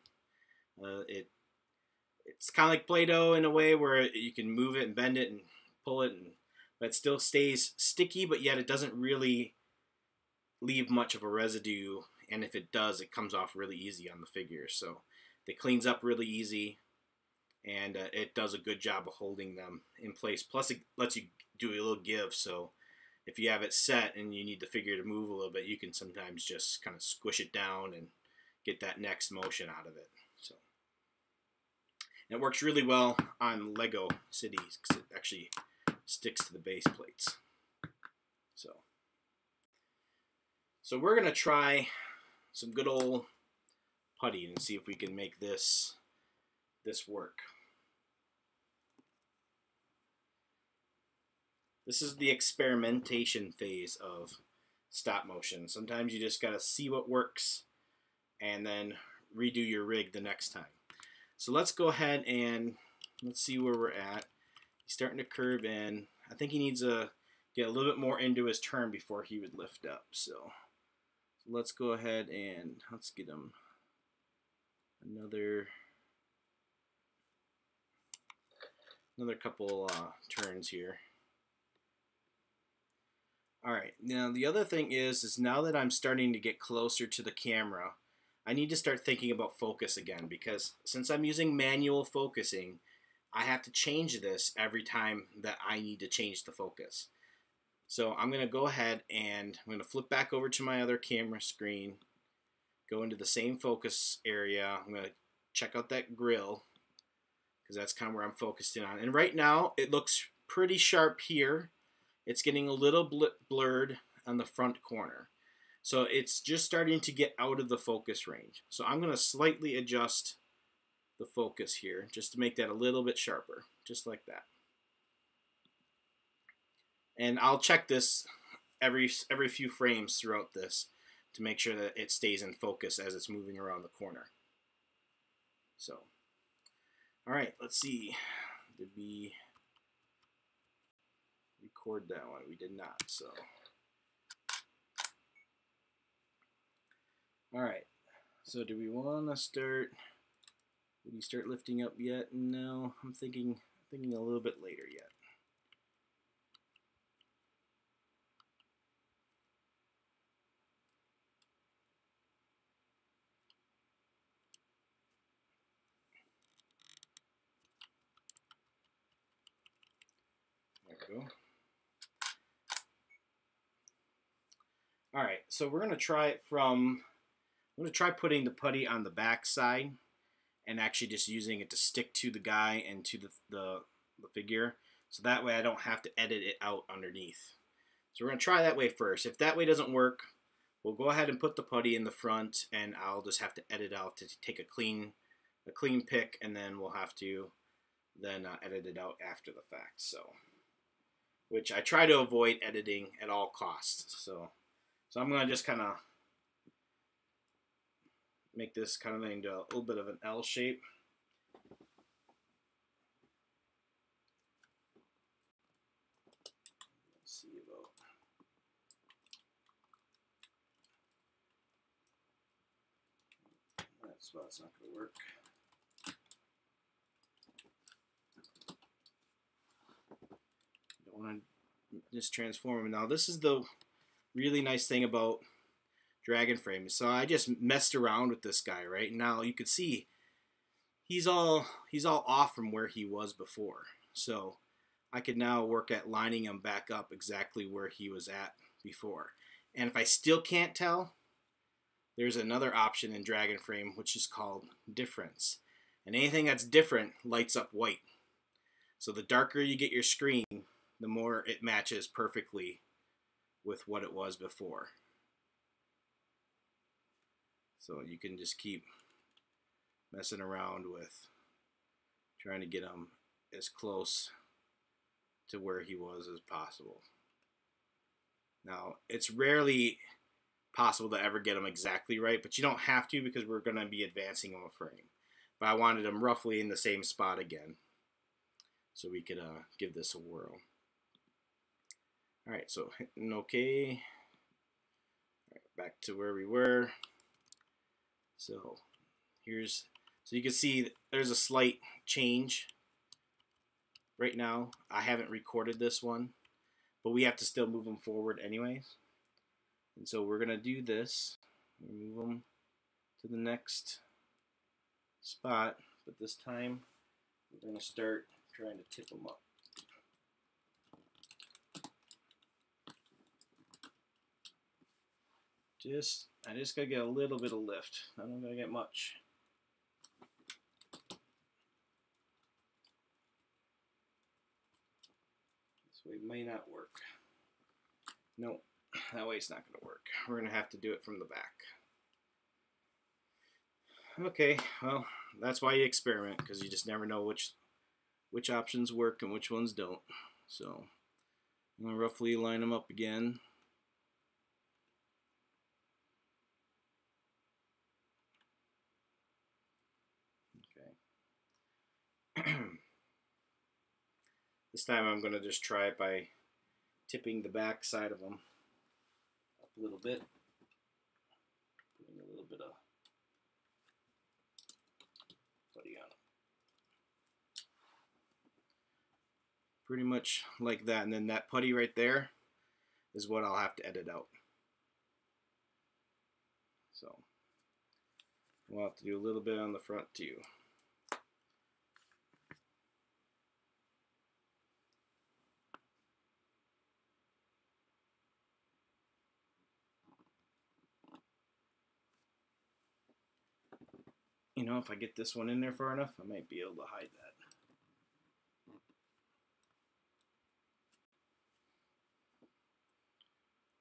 It's kind of like Play-Doh in a way where you can move it and bend it and pull it, but it still stays sticky, but yet it doesn't really leave much of a residue, and if it does, it comes off really easy on the figures. So it cleans up really easy, and it does a good job of holding them in place. Plus, it lets you do a little give, so if you have it set and you need the figure to move a little bit, you can sometimes just kind of squish it down and get that next motion out of it. So and it works really well on Lego cities because it actually sticks to the base plates. So we're gonna try some good old putty and see if we can make this work. This is the experimentation phase of stop motion. Sometimes you just gotta see what works and then redo your rig the next time. So let's go ahead and let's see where we're at. He's starting to curve in. I think he needs to get a little bit more into his turn before he would lift up. So let's go ahead and let's get him another couple turns here. Alright, now the other thing is now that I'm starting to get closer to the camera, I need to start thinking about focus again, because since I'm using manual focusing, I have to change this every time that I need to change the focus. So I'm going to go ahead and I'm going to flip back over to my other camera screen, go into the same focus area. I'm going to check out that grill because that's kind of where I'm focused in on. And right now it looks pretty sharp here. It's getting a little blurred on the front corner. So it's just starting to get out of the focus range. So I'm going to slightly adjust the focus here just to make that a little bit sharper, just like that. And I'll check this every few frames throughout this to make sure that it stays in focus as it's moving around the corner. So, all right, let's see. Did we record that one? We did not. So, all right. So, do we want to start? Did we start lifting up yet? No, I'm thinking a little bit later yet. There we go. All right, so we're gonna try it from. I'm gonna try putting the putty on the back side and actually just using it to stick to the guy and to the figure, so that way I don't have to edit it out underneath. So we're gonna try that way first. If that way doesn't work, we'll go ahead and put the putty in the front, and I'll just have to edit out to take a clean pick, and then we'll have to then edit it out after the fact. So, which I try to avoid editing at all costs. So I'm gonna just kind of make this kind of into a little bit of an L shape. Let's see about that spot's not going to work. Don't want to just transform him. Now this is the really nice thing about Dragon Frame. So I just messed around with this guy, right? Now you can see he's all off from where he was before. So I could now work at lining him back up exactly where he was at before. And if I still can't tell, there's another option in Dragon Frame which is called difference. And anything that's different lights up white. So the darker you get your screen, the more it matches perfectly with what it was before. So you can just keep messing around with trying to get him as close to where he was as possible. Now, it's rarely possible to ever get him exactly right, but you don't have to because we're going to be advancing him a frame. But I wanted him roughly in the same spot again so we could give this a whirl. Alright, so hitting OK. All right, back to where we were. So so you can see there's a slight change right now. I haven't recorded this one, but we have to still move them forward anyways. And so we're gonna do this. Move them to the next spot, but this time we're gonna start trying to tip them up. I just gotta get a little bit of lift. I don't gotta get much. This way may not work. No, that way it's not gonna work. We're gonna have to do it from the back. Okay, well, that's why you experiment, because you just never know which options work and which ones don't. So I'm gonna roughly line them up again. Okay. This time I'm gonna just try it by tipping the back side of them up a little bit, putting a little bit of putty on them. Pretty much like that, and then that putty right there is what I'll have to edit out. So we'll have to do a little bit on the front too. You know, if I get this one in there far enough, I might be able to hide that.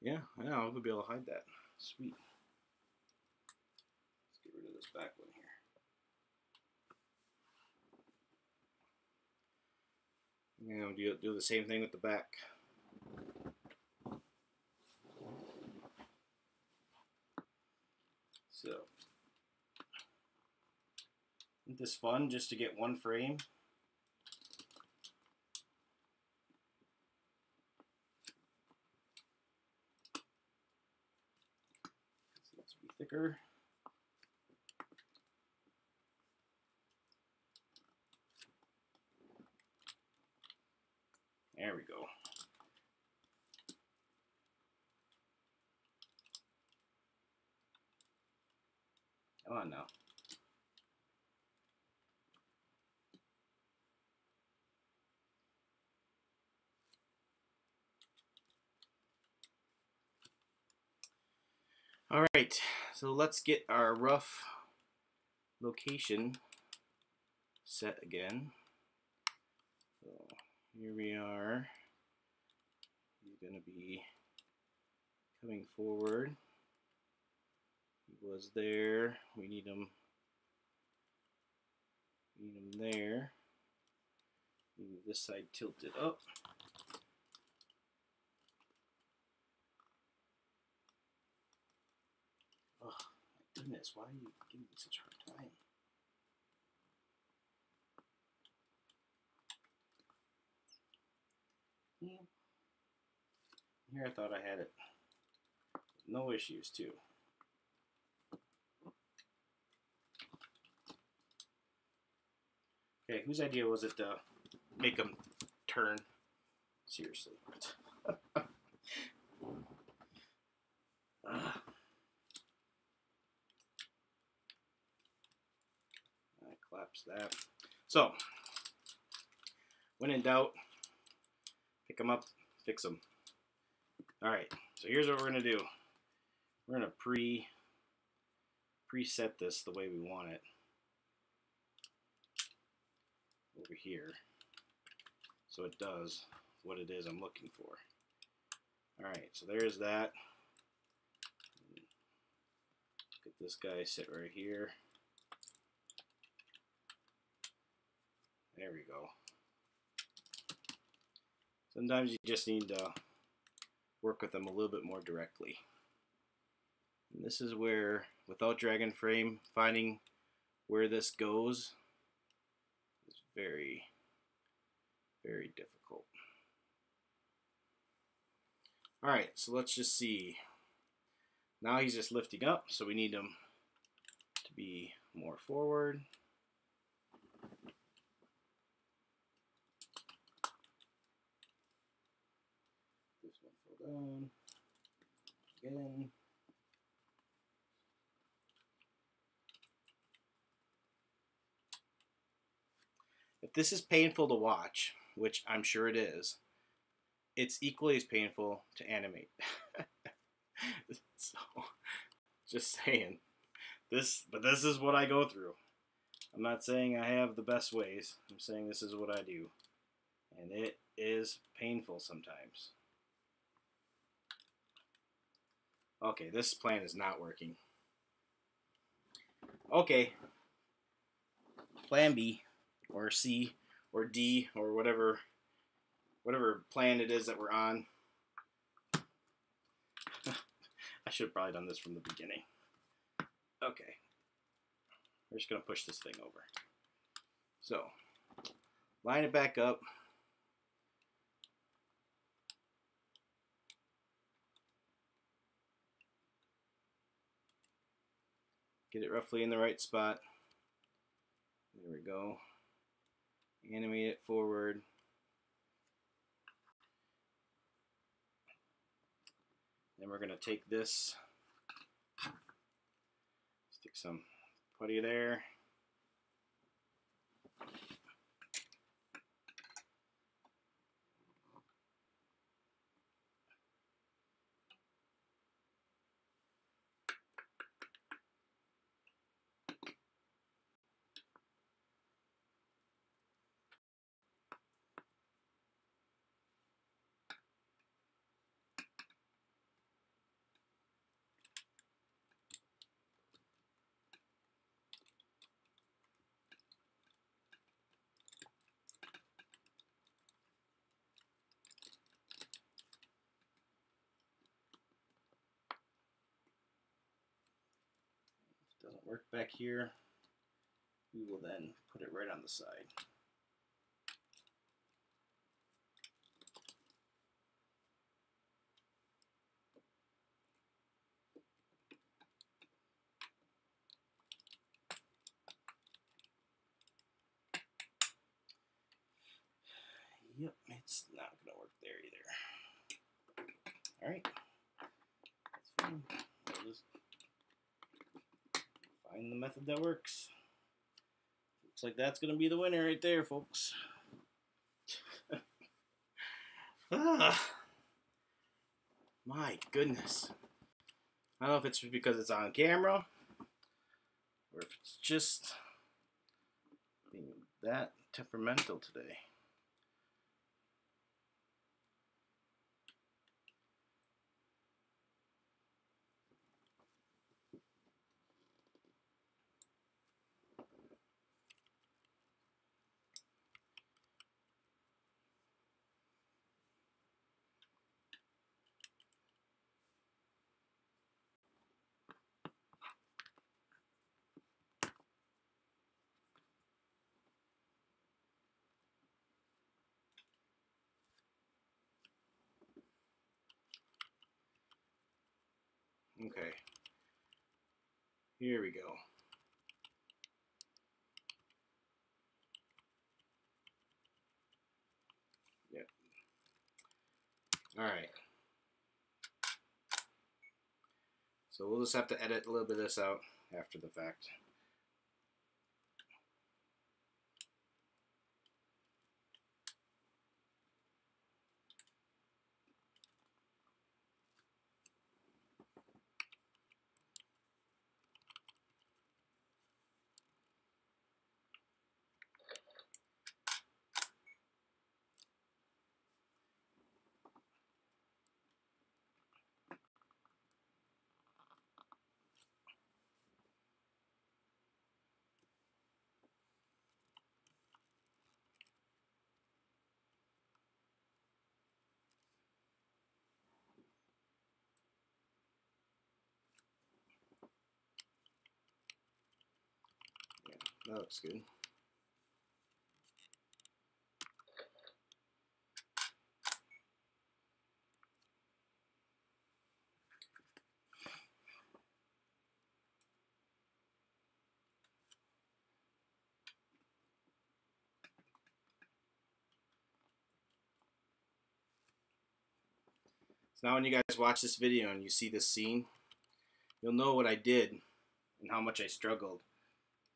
Yeah, I'll be able to hide that. Sweet. Let's get rid of this back one here. You know, do the same thing with the back. So, isn't this fun just to get one frame? This needs to be thicker. There we go. Come on now. All right, so let's get our rough location set again. So here we are. He's going to be coming forward. He was there. We need him. There. Move this side tilted up. Oh my goodness! Why are you giving me such a hard time? Here I thought I had it. No issues too. Okay, whose idea was it to make them turn? Seriously. I collapse that. So, when in doubt, pick them up, fix them. Alright, so here's what we're going to do. We're going to preset this the way we want it over here, so it does what it is I'm looking for. Alright, so there's that. Get this guy sit right here. There we go. Sometimes you just need to work with them a little bit more directly. And this is where, without drag and frame, finding where this goes is very, very difficult. Alright, so let's just see. Now he's just lifting up, so we need him to be more forward. This one fell down. Again. If this is painful to watch, which I'm sure it is, it's equally as painful to animate. So, just saying. But this is what I go through. I'm not saying I have the best ways. I'm saying this is what I do. And it is painful sometimes. Okay, this plan is not working. Okay. Plan B, or C, or D, or whatever plan it is that we're on. I should have probably done this from the beginning. Okay. We're just going to push this thing over. So, line it back up. Get it roughly in the right spot. There we go. Animate it forward. Then we're going to take this, stick some putty there. If it doesn't work back here, we will then put it right on the side. Yep, it's not going to work there either. Alright. That's fine. We'll just find the method that works. Looks like that's going to be the winner right there, folks. My goodness. I don't know if it's because it's on camera or if it's just being that temperamental today. Okay, here we go. Yep. All right. So we'll just have to edit a little bit of this out after the fact. That looks good. So now when you guys watch this video and you see this scene, you'll know what I did and how much I struggled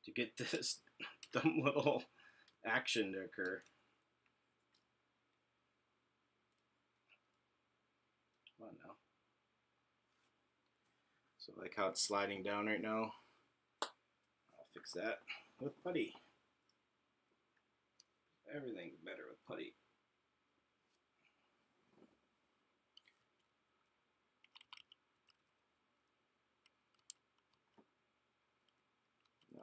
to get this dumb little action to occur. Come on now. So I like how it's sliding down right now. I'll fix that with putty. Everything's better with putty. No,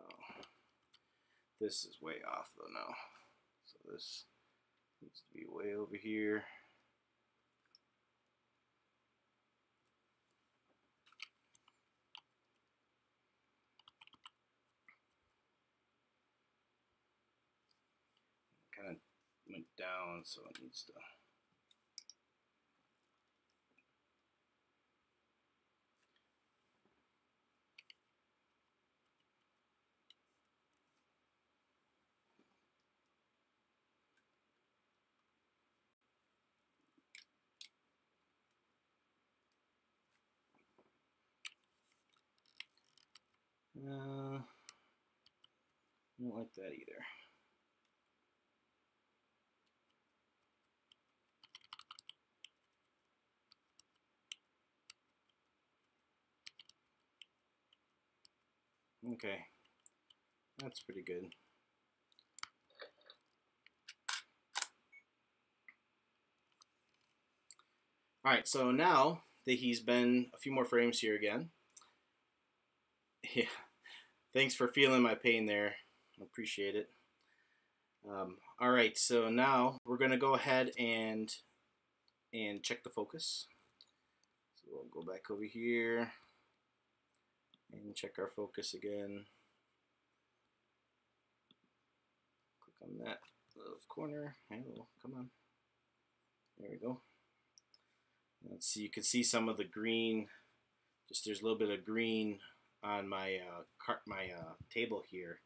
this is way off though now. So this needs to be way over here. Kind of went down, so it needs to. I don't like that either. Okay, that's pretty good. All right, so now that he's been a few more frames here again. Yeah, thanks for feeling my pain there. I appreciate it. All right, so now we're gonna go ahead and check the focus. So we'll go back over here and check our focus again. Click on that little corner. Hello, come on. There we go. Let's see. You can see some of the green. Just there's a little bit of green on my table here,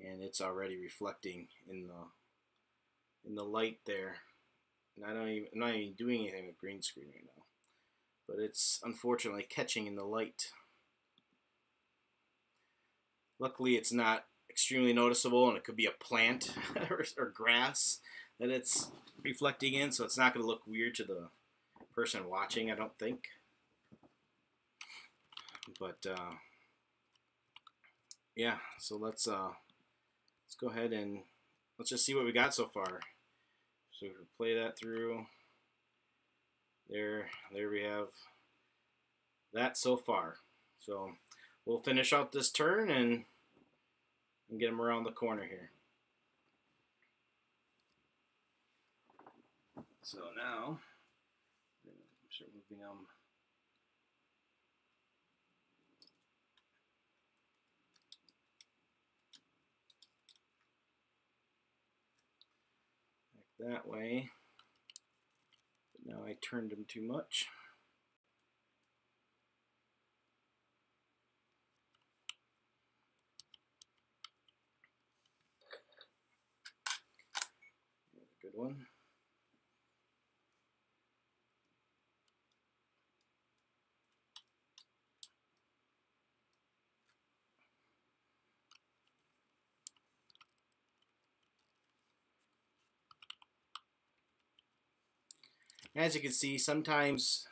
and it's already reflecting in the light there. And I'm not even doing anything with green screen right now, but it's unfortunately catching in the light. Luckily, it's not extremely noticeable, and it could be a plant or grass that it's reflecting in, so it's not going to look weird to the person watching, I don't think. But yeah, so let's go ahead and let's just see what we got so far. So we play that through. There we have that so far. So we'll finish out this turn and get him around the corner here. So now, start moving them. That way, but now I turned them too much. Good one. As you can see, sometimes,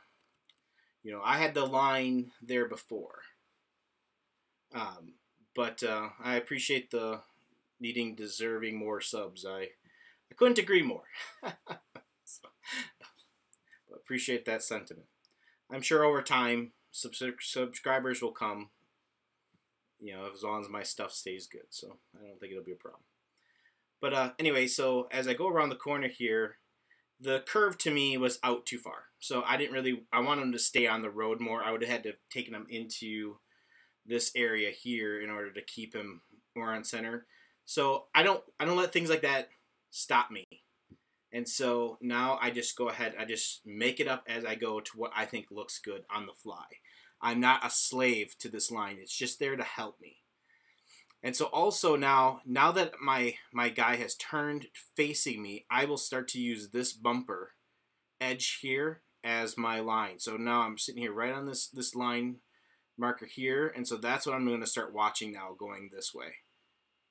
you know, I had the line there before. But I appreciate the deserving more subs. I couldn't agree more. So, but appreciate that sentiment. I'm sure over time, subscribers will come, you know, as long as my stuff stays good. So I don't think it'll be a problem. But anyway, so as I go around the corner here, the curve to me was out too far. So I wanted him to stay on the road more. I would have had to have taken him into this area here in order to keep him more on center. So I don't let things like that stop me. And so now I just go ahead, I just make it up as I go to what I think looks good on the fly. I'm not a slave to this line. It's just there to help me. And so also now that my guy has turned facing me, I will start to use this bumper edge here as my line. So now I'm sitting here right on this line marker here, and so that's what I'm going to start watching now going this way,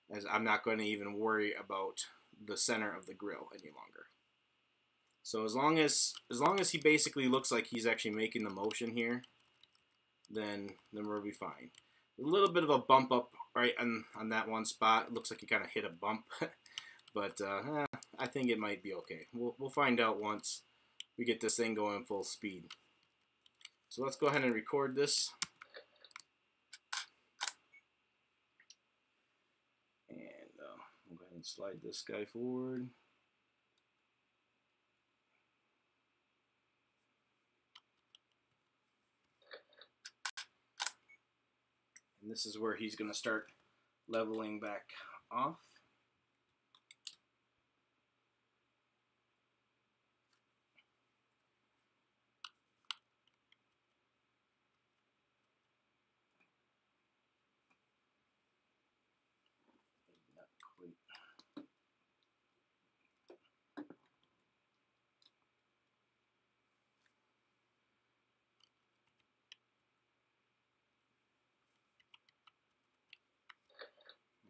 as I'm not going to even worry about the center of the grill any longer. So as long as he basically looks like he's actually making the motion here, then we'll be fine. A little bit of a bump up right on that one spot. It looks like you kind of hit a bump, but I think it might be okay. We'll find out once we get this thing going full speed. So let's go ahead and record this. And we'll go ahead and slide this guy forward. And this is where he's going to start leveling back off. Not quite.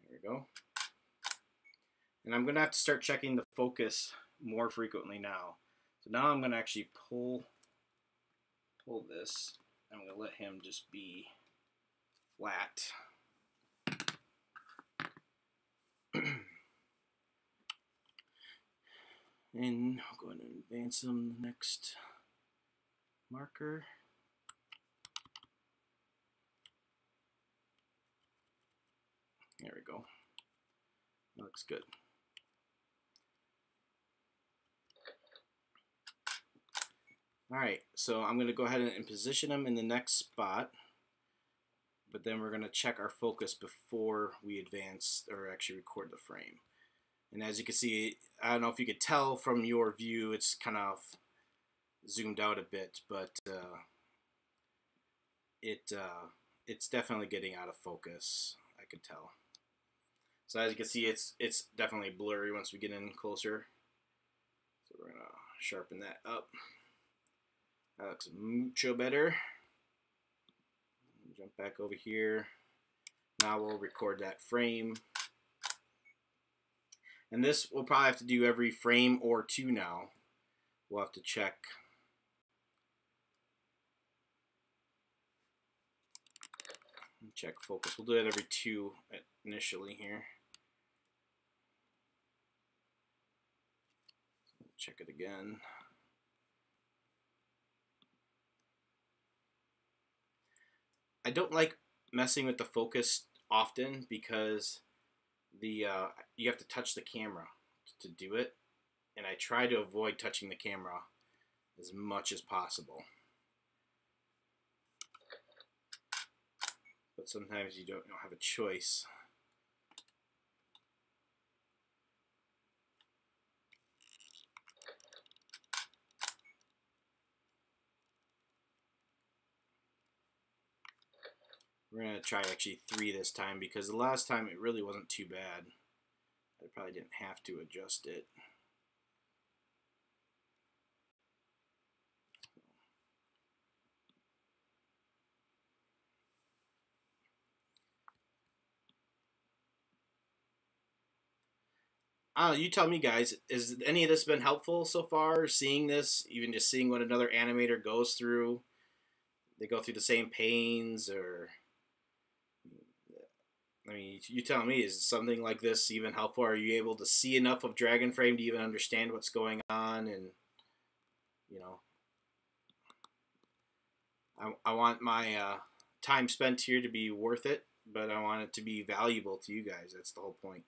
There we go. And I'm going to have to start checking the focus more frequently now. So now I'm going to actually pull this. I'm going to let him just be flat. And I'll go ahead and advance him the next marker. There we go. That looks good. Alright, so I'm going to go ahead and position him in the next spot, but then we're going to check our focus before we advance or actually record the frame. And as you can see, I don't know if you could tell from your view, it's kind of zoomed out a bit, but it's definitely getting out of focus, I could tell. So as you can see, it's definitely blurry once we get in closer. So we're going to sharpen that up. That looks mucho better. Jump back over here. Now we'll record that frame. And this we'll probably have to do every frame or two now. We'll have to check. Check focus. We'll do it every two initially here. Check it again. I don't like messing with the focus often because you have to touch the camera to do it, and I try to avoid touching the camera as much as possible. But sometimes you don't have a choice. We're going to try actually 3 this time because the last time it really wasn't too bad. I probably didn't have to adjust it. You tell me, guys, has any of this been helpful so far? Seeing this, even just seeing what another animator goes through? They go through the same pains, or... I mean, you tell me, is something like this even helpful? Are you able to see enough of Dragon Frame to even understand what's going on? And, you know, I want my time spent here to be worth it, but I want it to be valuable to you guys. That's the whole point.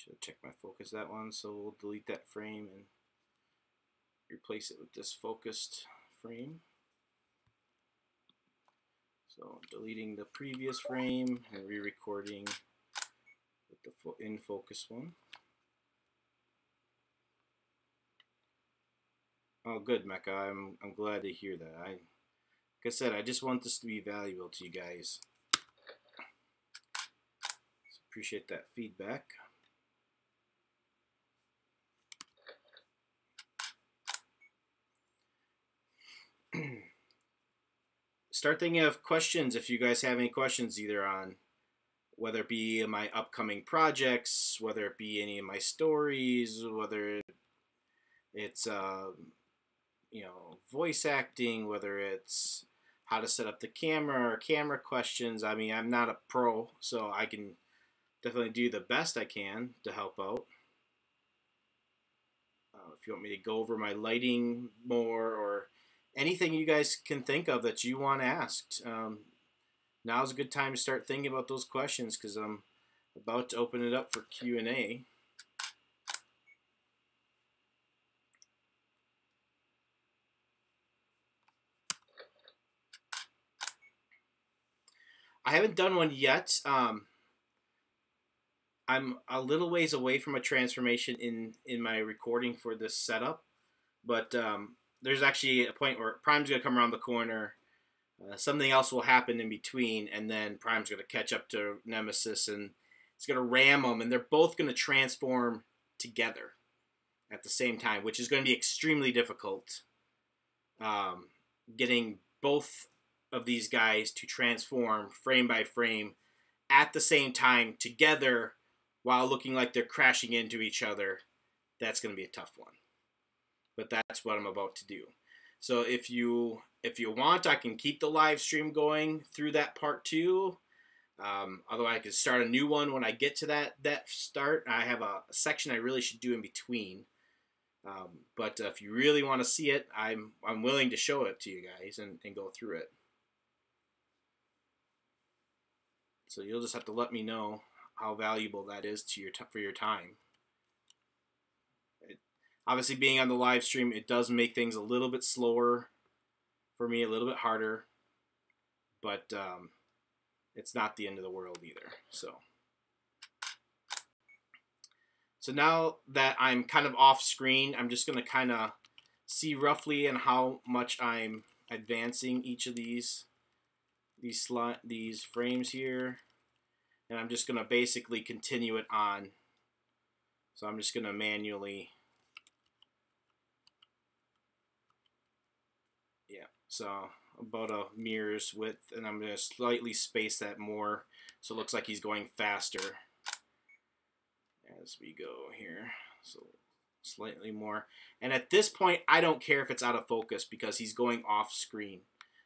Should have checked my focus that one, so we'll delete that frame and replace it with this focused frame. So deleting the previous frame and re-recording with the in focus one. Oh, good, Mecca. I'm glad to hear that. Like I said, I just want this to be valuable to you guys. So appreciate that feedback. Start thinking of questions if you guys have any questions, either on whether it be my upcoming projects, whether it be any of my stories, whether it's you know, voice acting, whether it's how to set up the camera or camera questions. I mean, I'm not a pro, so I can definitely do the best I can to help out. If you want me to go over my lighting more or anything you guys can think of that you want asked, now's a good time to start thinking about those questions, because I'm about to open it up for Q&A. I haven't done one yet. I'm a little ways away from a transformation in my recording for this setup, but there's actually a point where Prime's going to come around the corner. Something else will happen in between, and then Prime's going to catch up to Nemesis, and it's going to ram them, and they're both going to transform together at the same time, which is going to be extremely difficult. Getting both of these guys to transform frame by frame at the same time together while looking like they're crashing into each other, that's going to be a tough one. But that's what I'm about to do. So if you want, I can keep the live stream going through that part too. Otherwise, I could start a new one when I get to that start. I have a section I really should do in between. But if you really want to see it, I'm willing to show it to you guys and go through it. So you'll just have to let me know how valuable that is to for your time. Obviously, being on the live stream, it does make things a little bit slower for me, a little bit harder, but it's not the end of the world either. So now that I'm kind of off screen, I'm just going to kind of see roughly and how much I'm advancing each of these frames here, and I'm just going to basically continue it on. So I'm just going to manually, so about a mirror's width, and I'm going to slightly space that more so it looks like he's going faster as we go here. So slightly more. And at this point, I don't care if it's out of focus because he's going off screen.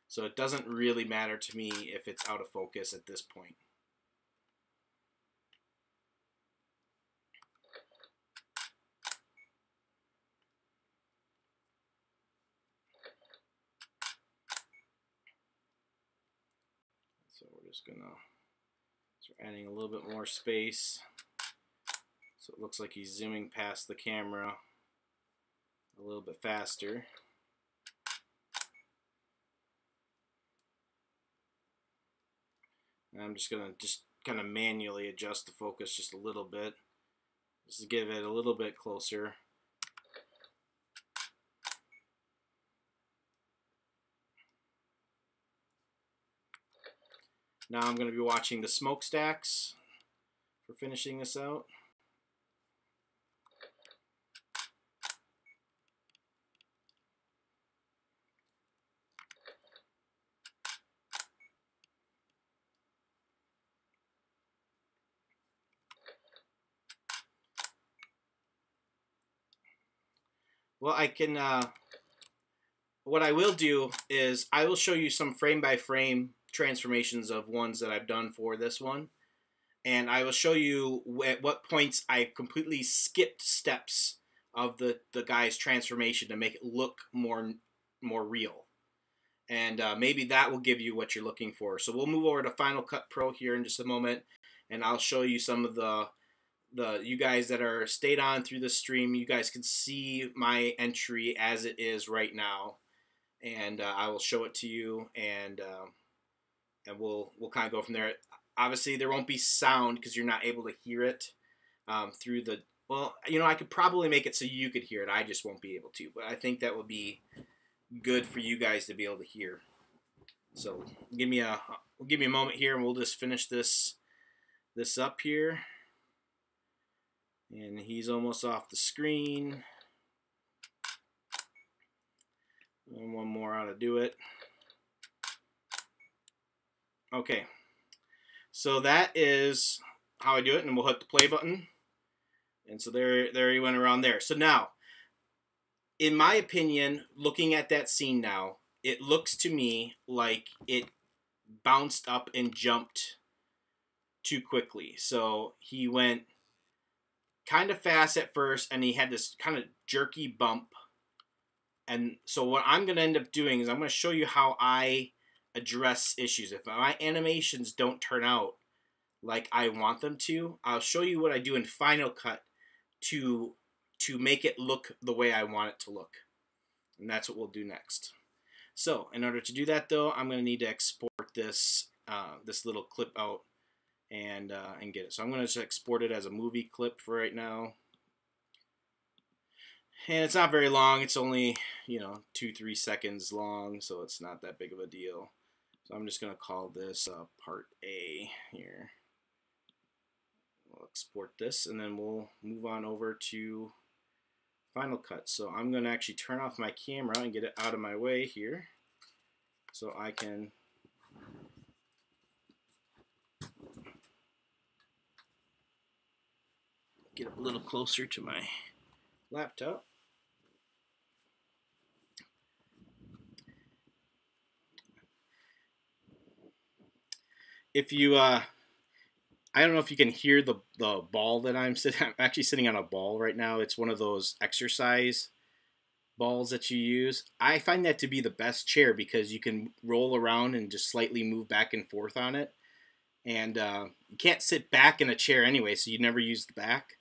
So it doesn't really matter to me if it's out of focus at this point. So we're just gonna start adding a little bit more space. So it looks like he's zooming past the camera a little bit faster. And I'm just gonna kind of manually adjust the focus just a little bit, just to give it a little bit closer. Now I'm going to be watching the smokestacks for finishing this out. Well, I can, what I will do is I will show you some frame by frame transformations of ones that I've done for this one. And I will show you at what points I completely skipped steps of the guy's transformation to make it look more real. And maybe that will give you what you're looking for. So we'll move over to Final Cut Pro here in just a moment, and I'll show you some of the you guys that are stayed on through the stream, you guys can see my entry as it is right now, and I will show it to you, and we'll kind of go from there. Obviously, there won't be sound because you're not able to hear it through the. Well, you know, I could probably make it so you could hear it. I just won't be able to, but I think that would be good for you guys to be able to hear. So give me a moment here, and we'll just finish this up here. And he's almost off the screen. And one more ought to do it. Okay. So that is how I do it, and we'll hit the play button. And so there he went around there. So now, in my opinion, looking at that scene now, it looks to me like it bounced up and jumped too quickly. So he went kind of fast at first, and he had this kind of jerky bump. And so what I'm going to end up doing is I'm going to show you how I address issues. If my animations don't turn out like I want them to, I'll show you what I do in Final Cut to make it look the way I want it to look. And that's what we'll do next. So in order to do that, though, I'm going to need to export this this little clip out and get it. So I'm going to just export it as a movie clip for right now. And it's not very long. It's only, 2-3 seconds long, so it's not that big of a deal. So I'm just going to call this Part A here. We'll export this, and then we'll move on over to Final Cut. So I'm going to actually turn off my camera and get it out of my way here so I can get a little closer to my laptop. If you, I don't know if you can hear the ball that I'm sitting. I'm actually sitting on a ball right now. It's one of those exercise balls that you use. I find that to be the best chair because you can roll around and just slightly move back and forth on it. And you can't sit back in a chair anyway, so you never use the back.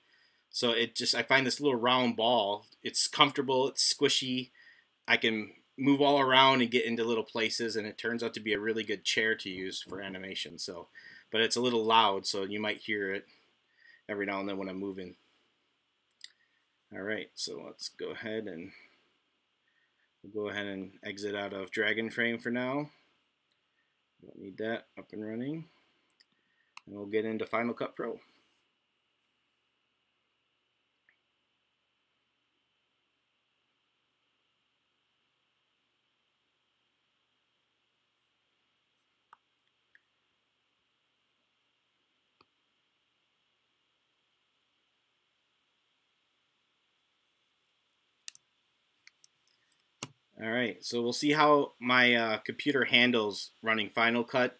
So I find this little round ball. It's comfortable. It's squishy. I can move all around and get into little places, and it turns out to be a really good chair to use for animation. So, but it's a little loud, so you might hear it every now and then when I'm moving. All right, so let's go ahead and exit out of Dragon Frame for now. Don't need that up and running. And we'll get into Final Cut Pro. All right, so we'll see how my computer handles running Final Cut.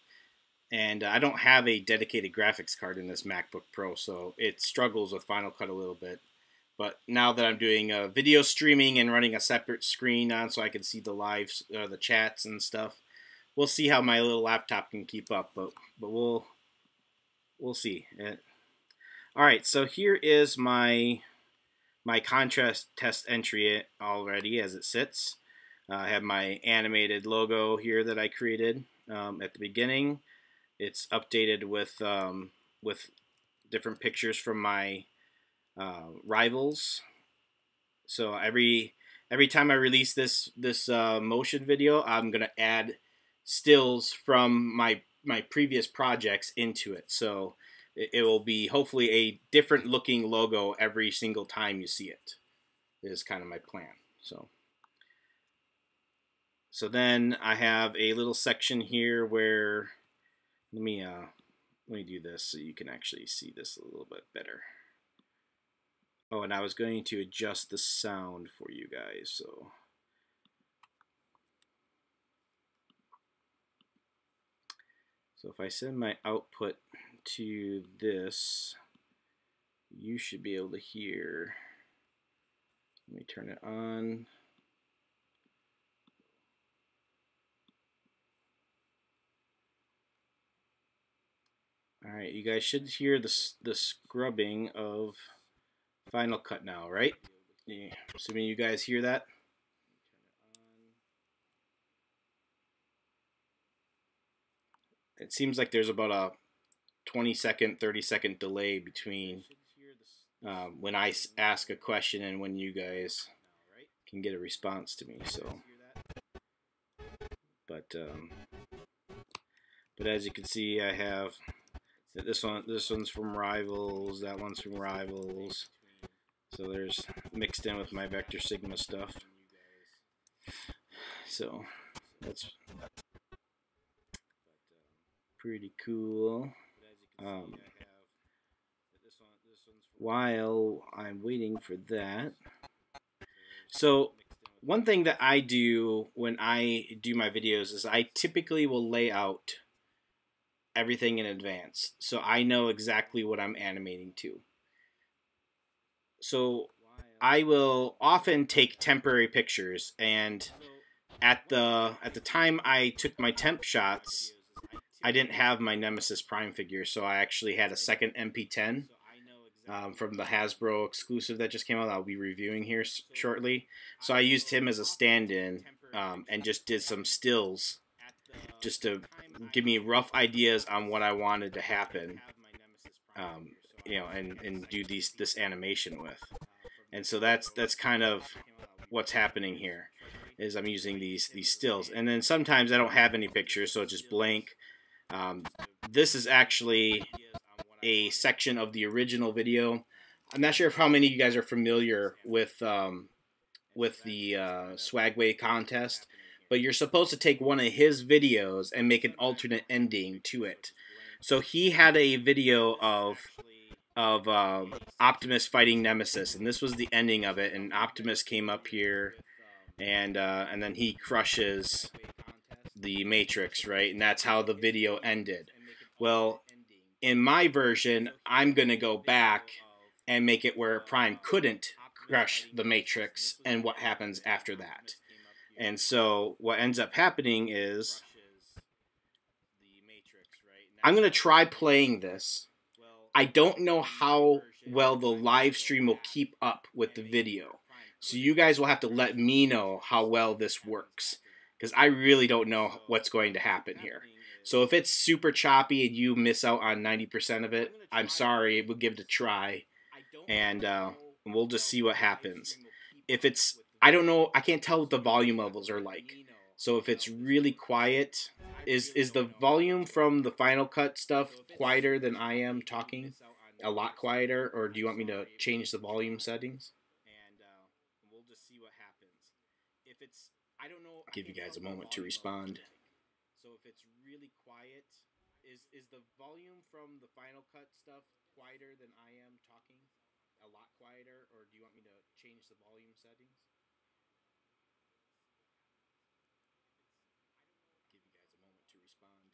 And I don't have a dedicated graphics card in this MacBook Pro, so it struggles with Final Cut a little bit. But now that I'm doing video streaming and running a separate screen on so I can see the lives, the chats and stuff, we'll see how my little laptop can keep up. But we'll see. All right, so here is my contrast test entry already as it sits. I have my animated logo here that I created at the beginning. It's updated with different pictures from my rivals. So every time I release this motion video, I'm gonna add stills from my previous projects into it. So it will be hopefully a different looking logo every single time you see it. Is kind of my plan. So then I have a little section here where let me do this so you can actually see this a little bit better. Oh, and I was going to adjust the sound for you guys. So if I send my output to this, you should be able to hear. Let me turn it on. All right, you guys should hear the scrubbing of Final Cut now, right? Yeah, assuming you guys hear that. It seems like there's about a 20-second, 30-second delay between when I ask a question and when you guys can get a response to me. So, but as you can see, I have this one. This one's from Rivals. That one's from Rivals. So there's mixed in with my Vector Sigma stuff. So that's pretty cool. While I'm waiting for that, so one thing that I do when I do my videos is I typically will lay out everything in advance, so I know exactly what I'm animating to. So I will often take temporary pictures, and at the time I took my temp shots, I didn't have my Nemesis Prime figure, so I actually had a second MP10 from the Hasbro exclusive that just came out. I'll be reviewing here shortly. So I used him as a stand-in and just did some stills just to give me rough ideas on what I wanted to happen, you know, and do this animation with. And so that's kind of what's happening here. Is I'm using these stills, and then sometimes I don't have any pictures, so it's just blank. This is actually a section of the original video. I'm not sure if how many of you guys are familiar with the Swagway contest, but you're supposed to take one of his videos and make an alternate ending to it. So he had a video of Optimus fighting Nemesis, and this was the ending of it. And Optimus came up here, and then he crushes the Matrix, right? And that's how the video ended. Well, in my version, I'm going to go back and make it where Prime couldn't crush the Matrix and what happens after that. And so what ends up happening is I'm going to try playing this. I don't know how well the live stream will keep up with the video. So you guys will have to let me know how well this works, because I really don't know what's going to happen here. So if it's super choppy and you miss out on 90% of it, I'm sorry. We'll give it a try, and we'll just see what happens. If it's, I don't know, I can't tell what the volume levels are like. So if it's really quiet, is the volume from the Final Cut stuff quieter than I am talking? A lot quieter, or do you want me to change the volume settings? We'll just see what happens. If it's, I don't know, give you guys a moment to respond. So if it's really quiet, is the volume from the Final Cut stuff quieter than I am talking? A lot quieter, or do you want me to change the volume settings? Give you guys a moment to respond.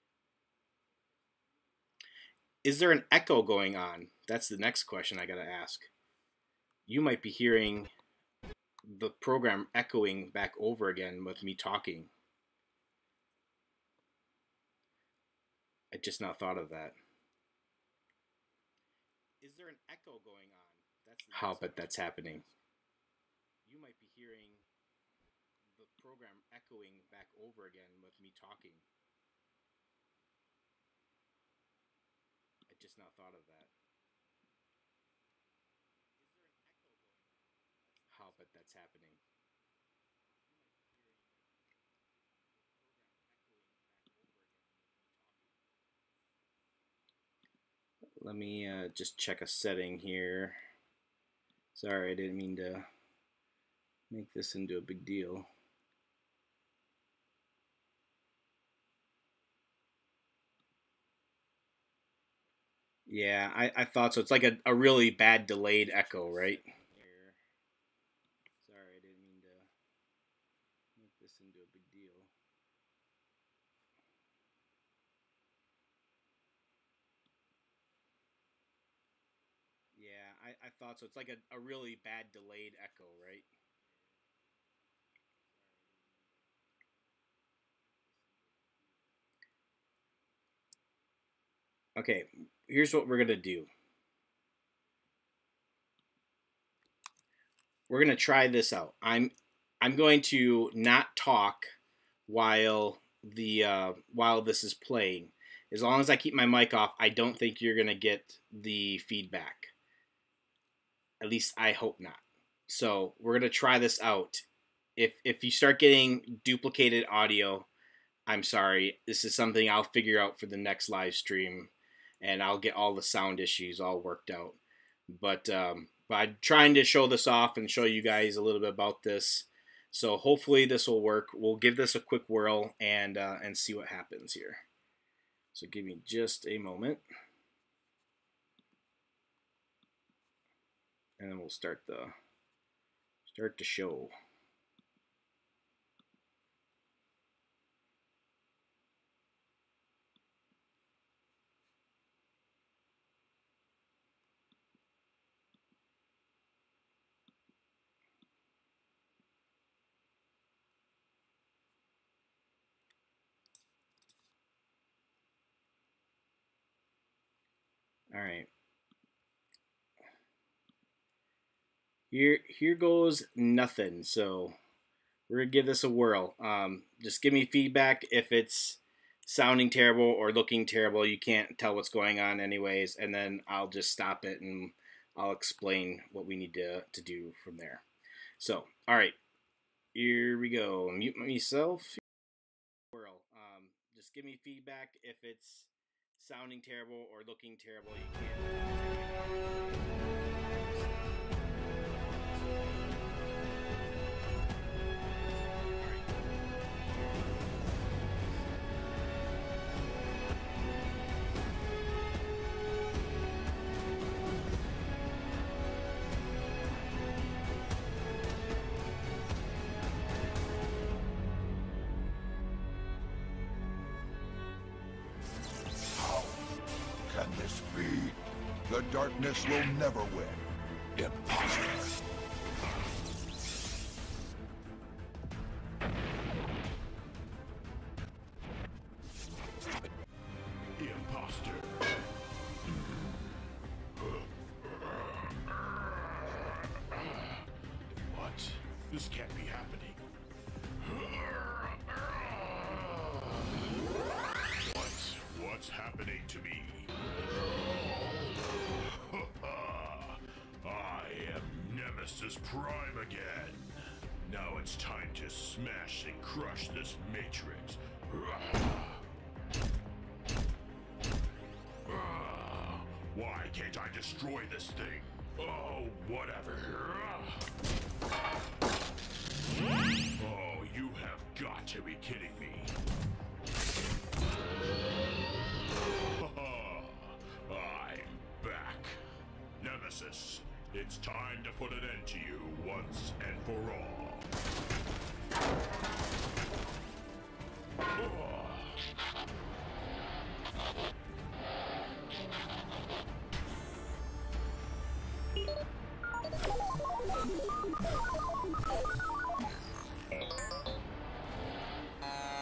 Is there an echo going on? That's the next question I gotta ask. You might be hearing the program echoing back over again with me talking. I just not thought of that. Is there an echo going on? How but that's happening. You might be hearing the program echoing back over again with me talking. I just not thought of that. How but that's happening. Let me just check a setting here. Sorry, I didn't mean to make this into a big deal. Yeah, I thought so. It's like a really bad delayed echo, right? Sorry, I didn't mean to make this into a big deal. Yeah, I thought so. It's like a really bad delayed echo, right? Okay, here's what we're going to do. We're going to try this out. I'm going to not talk while this is playing. As long as I keep my mic off, I don't think you're going to get the feedback. At least I hope not. So we're going to try this out. If you start getting duplicated audio, I'm sorry. This is something I'll figure out for the next live stream, and I'll get all the sound issues all worked out. But I'm trying to show this off and show you guys a little bit about this. So hopefully this will work. We'll give this a quick whirl and see what happens here. So give me just a moment, and then we'll start the show. All right. Here goes nothing. So we're gonna give this a whirl. Just give me feedback if it's sounding terrible or looking terrible. You can't tell what's going on anyways, and then I'll just stop it and I'll explain what we need to do from there. So, all right, here we go. Mute myself. Whirl. Just give me feedback if it's sounding terrible or looking terrible. You can't. Can this be? The darkness will never win. Imposter. Imposter. What? This can't be happening. What's happening to me? I am Nemesis Prime again. Now it's time to smash and crush this Matrix. Why can't I destroy this thing? Oh, whatever. Oh, you have got to be kidding me. I'm back. Nemesis, it's time to put an end to you once and for all.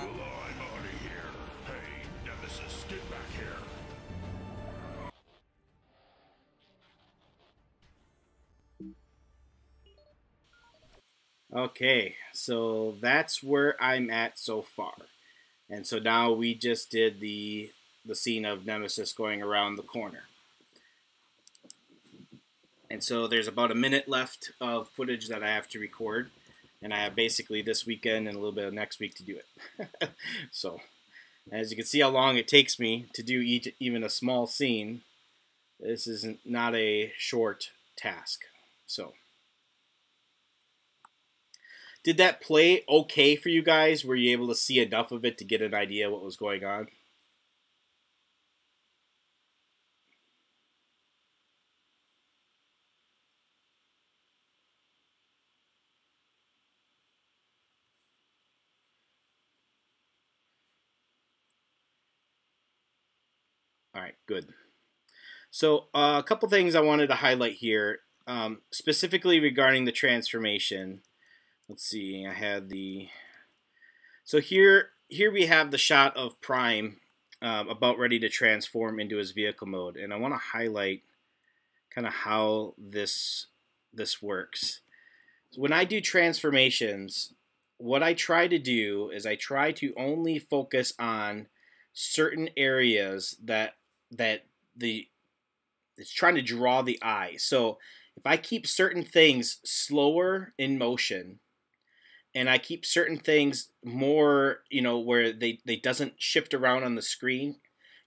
Well, I'm out of here. Hey, Nemesis, get back here. Okay, so that's where I'm at so far. And so now we just did the scene of Nemesis going around the corner. And so there's about a minute left of footage that I have to record. And I have basically this weekend and a little bit of next week to do it. So, as you can see how long it takes me to do even a small scene, this is not a short task. So, did that play okay for you guys? Were you able to see enough of it to get an idea what was going on? All right, good. So a couple things I wanted to highlight here, specifically regarding the transformation. Let's see, I had the... So here we have the shot of Prime about ready to transform into his vehicle mode, and I want to highlight kind of how this works. So when I do transformations, what I try to do is I try to only focus on certain areas that it's trying to draw the eye. So if I keep certain things slower in motion, and I keep certain things more, where they doesn't shift around on the screen,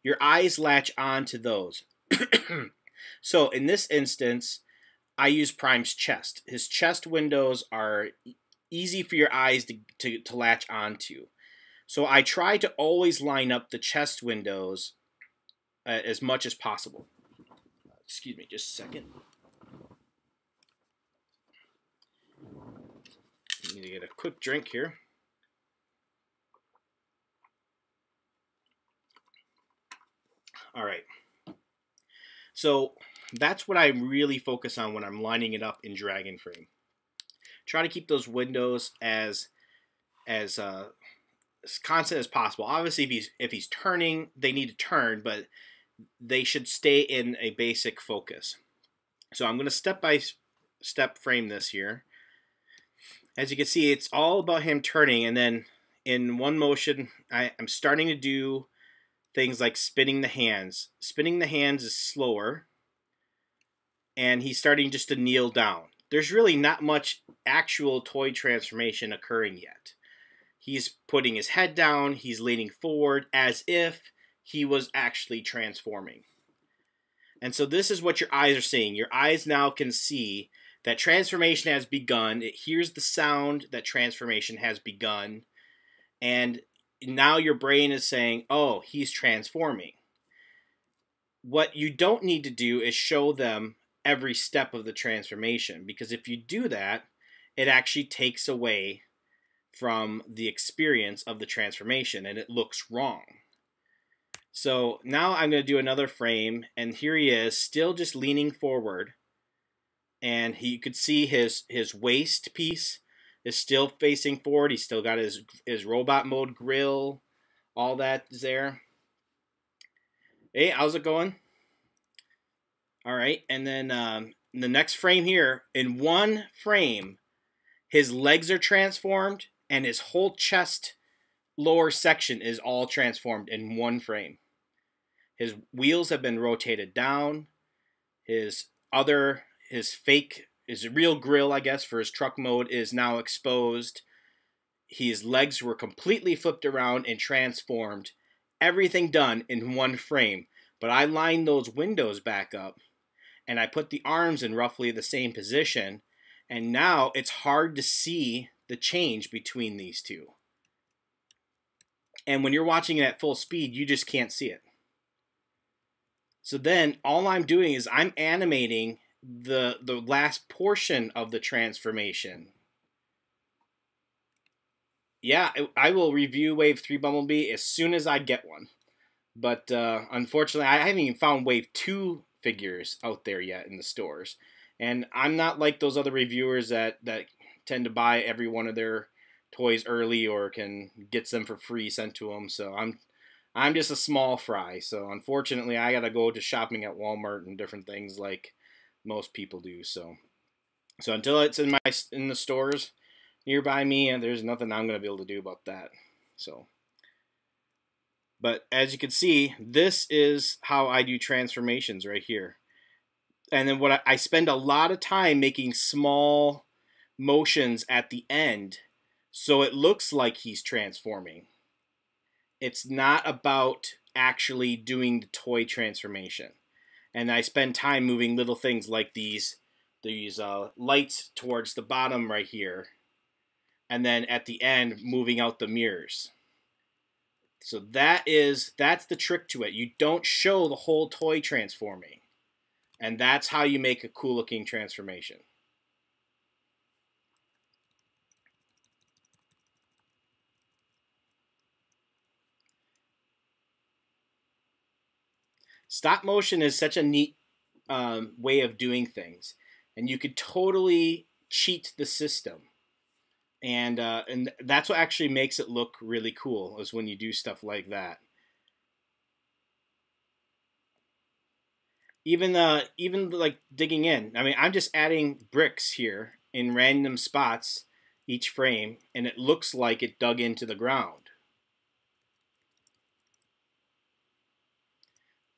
your eyes latch on to those. So in this instance, I use Prime's chest. His chest windows are easy for your eyes to latch onto. So I try to always line up the chest windows as much as possible. Excuse me, just a second. I need to get a quick drink here. All right. So that's what I really focus on when I'm lining it up in Dragon Frame. Try to keep those windows as constant as possible. Obviously, if he's turning, they need to turn, but they should stay in a basic focus. So I'm going to step by step frame this here. As you can see, it's all about him turning, and then in one motion, I'm starting to do things like spinning the hands. Spinning the hands is slower, and he's starting just to kneel down. There's really not much actual toy transformation occurring yet. He's putting his head down, he's leaning forward as if he was actually transforming. And so this is what your eyes are seeing. Your eyes now can see that transformation has begun. It hears the sound that transformation has begun. And now your brain is saying, oh, he's transforming. What you don't need to do is show them every step of the transformation, because if you do that, it actually takes away from the experience of the transformation, and it looks wrong. So now I'm going to do another frame, and here he is, still just leaning forward, and you could see his waist piece is still facing forward. He's still got his robot mode grill, all that is there. Hey, how's it going? All right, and then the next frame here, in one frame, his legs are transformed, and his whole chest lower section is all transformed in one frame. His wheels have been rotated down. His real grill, I guess, for his truck mode is now exposed. His legs were completely flipped around and transformed. Everything done in one frame. But I lined those windows back up, and I put the arms in roughly the same position, and now it's hard to see the change between these two. And when you're watching it at full speed, you just can't see it. So then all I'm doing is I'm animating the last portion of the transformation. Yeah, I will review Wave 3 Bumblebee as soon as I get one. But unfortunately, I haven't even found Wave 2 figures out there yet in the stores. And I'm not like those other reviewers that tend to buy every one of their toys early or can get them for free sent to them. So I'm just a small fry. So unfortunately, I got to go to shopping at Walmart and different things like most people do. So until it's in the stores nearby me, and there's nothing I'm going to be able to do about that. So, but as you can see, this is how I do transformations right here. And then what I spend a lot of time making small motions at the end so it looks like he's transforming. It's not about actually doing the toy transformation. And I spend time moving little things like these lights towards the bottom right here. And then at the end, moving out the mirrors. So that's the trick to it. You don't show the whole toy transforming. And that's how you make a cool looking transformation. Stop motion is such a neat way of doing things. And you could totally cheat the system. And that's what actually makes it look really cool, is when you do stuff like that. even like digging in. I mean, I'm just adding bricks here in random spots each frame, and it looks like it dug into the ground.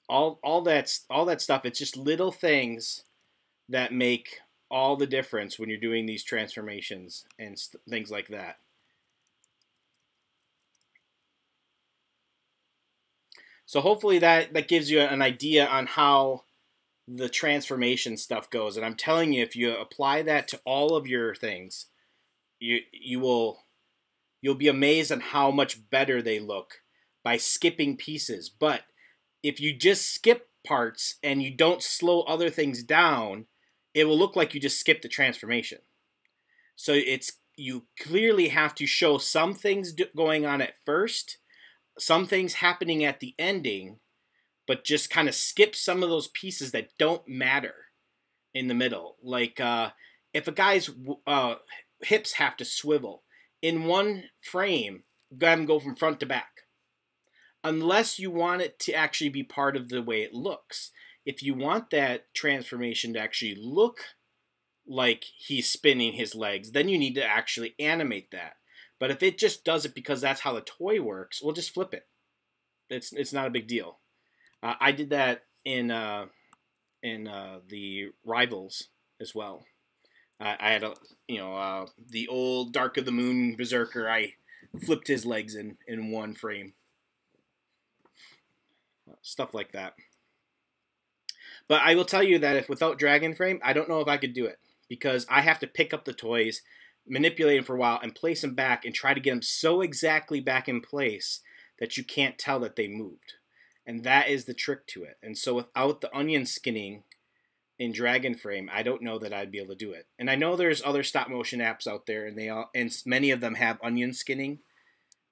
All that stuff. It's just little things that make all the difference when you're doing these transformations and things like that. So hopefully that gives you an idea on how the transformation stuff goes. And I'm telling you, if you apply that to all of your things, you'll be amazed on how much better they look by skipping pieces. But if you just skip parts and you don't slow other things down, it will look like you just skipped the transformation. So you clearly have to show some things going on at first, some things happening at the ending, but just kind of skip some of those pieces that don't matter in the middle. Like if a guy's hips have to swivel in one frame, have him go from front to back. Unless you want it to actually be part of the way it looks. If you want that transformation to actually look like he's spinning his legs, then you need to actually animate that. But if it just does it because that's how the toy works, we'll just flip it. It's not a big deal. I did that in the Rivals as well. I had the old Dark of the Moon Berserker. I flipped his legs in one frame. Stuff like that. But I will tell you that if without Dragon Frame, I don't know if I could do it, because I have to pick up the toys, manipulate them for a while, and place them back and try to get them so exactly back in place that you can't tell that they moved. And that is the trick to it. And so without the onion skinning in Dragon Frame, I don't know that I'd be able to do it. And I know there's other stop motion apps out there, and many of them have onion skinning.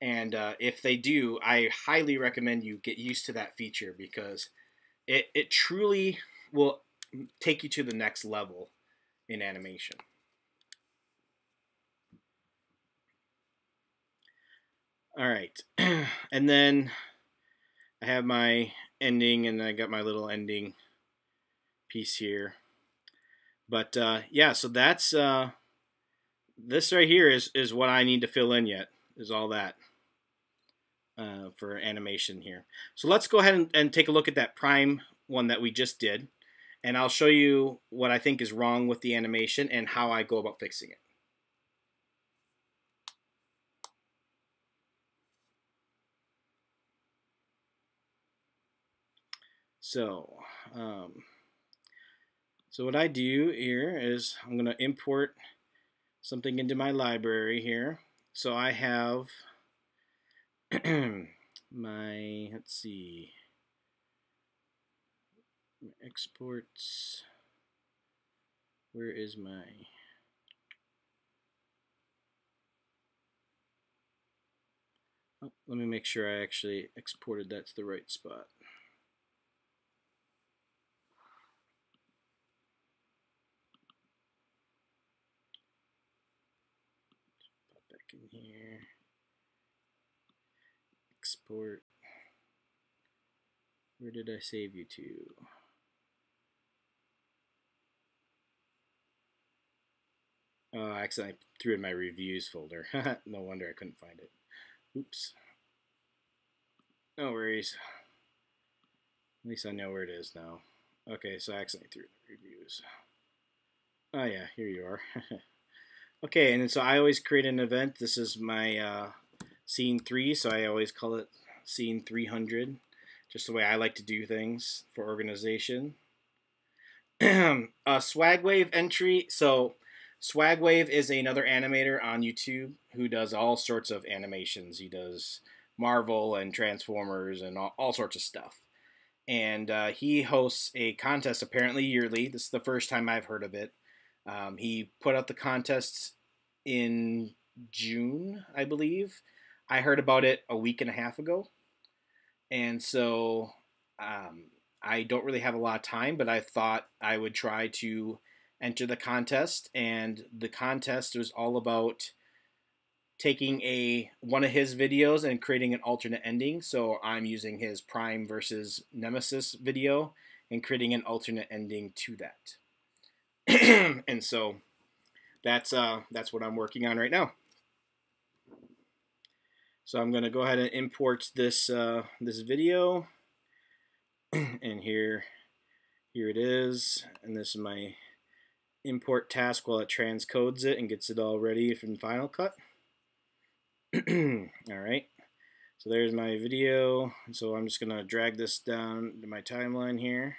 And if they do, I highly recommend you get used to that feature, because it truly will take you to the next level in animation. All right, and then I have my ending, and I got my little ending piece here. But yeah, so that's this right here is what I need to fill in yet, is all that for animation here. So let's go ahead and take a look at that Prime one that we just did, and I'll show you what I think is wrong with the animation and how I go about fixing it. So, so what I do here is I'm going to import something into my library here. So I have my, let's see, exports. Where is my... Oh, let me make sure I actually exported that to the right spot. Pop back in here. Export. Where did I save you to? Oh, I accidentally threw in my reviews folder. No wonder I couldn't find it. Oops. No worries. At least I know where it is now. Okay, so I accidentally threw in the reviews. Oh yeah, here you are. Okay, and then so I always create an event. This is my scene 3, so I always call it scene 300. Just the way I like to do things for organization. A Swagwave entry. So Swagwave is another animator on YouTube who does all sorts of animations. He does Marvel and Transformers and all sorts of stuff. And he hosts a contest apparently yearly. This is the first time I've heard of it. He put out the contests in June, I believe. I heard about it a week and a half ago. And so I don't really have a lot of time, but I thought I would try to enter the contest. And the contest was all about taking one of his videos and creating an alternate ending. So I'm using his Prime versus Nemesis video and creating an alternate ending to that. And so that's what I'm working on right now. So I'm going to go ahead and import this this video, and here it is, and this is my import task while it transcodes it and gets it all ready from Final Cut. Alright, so there's my video. So I'm just going to drag this down to my timeline here.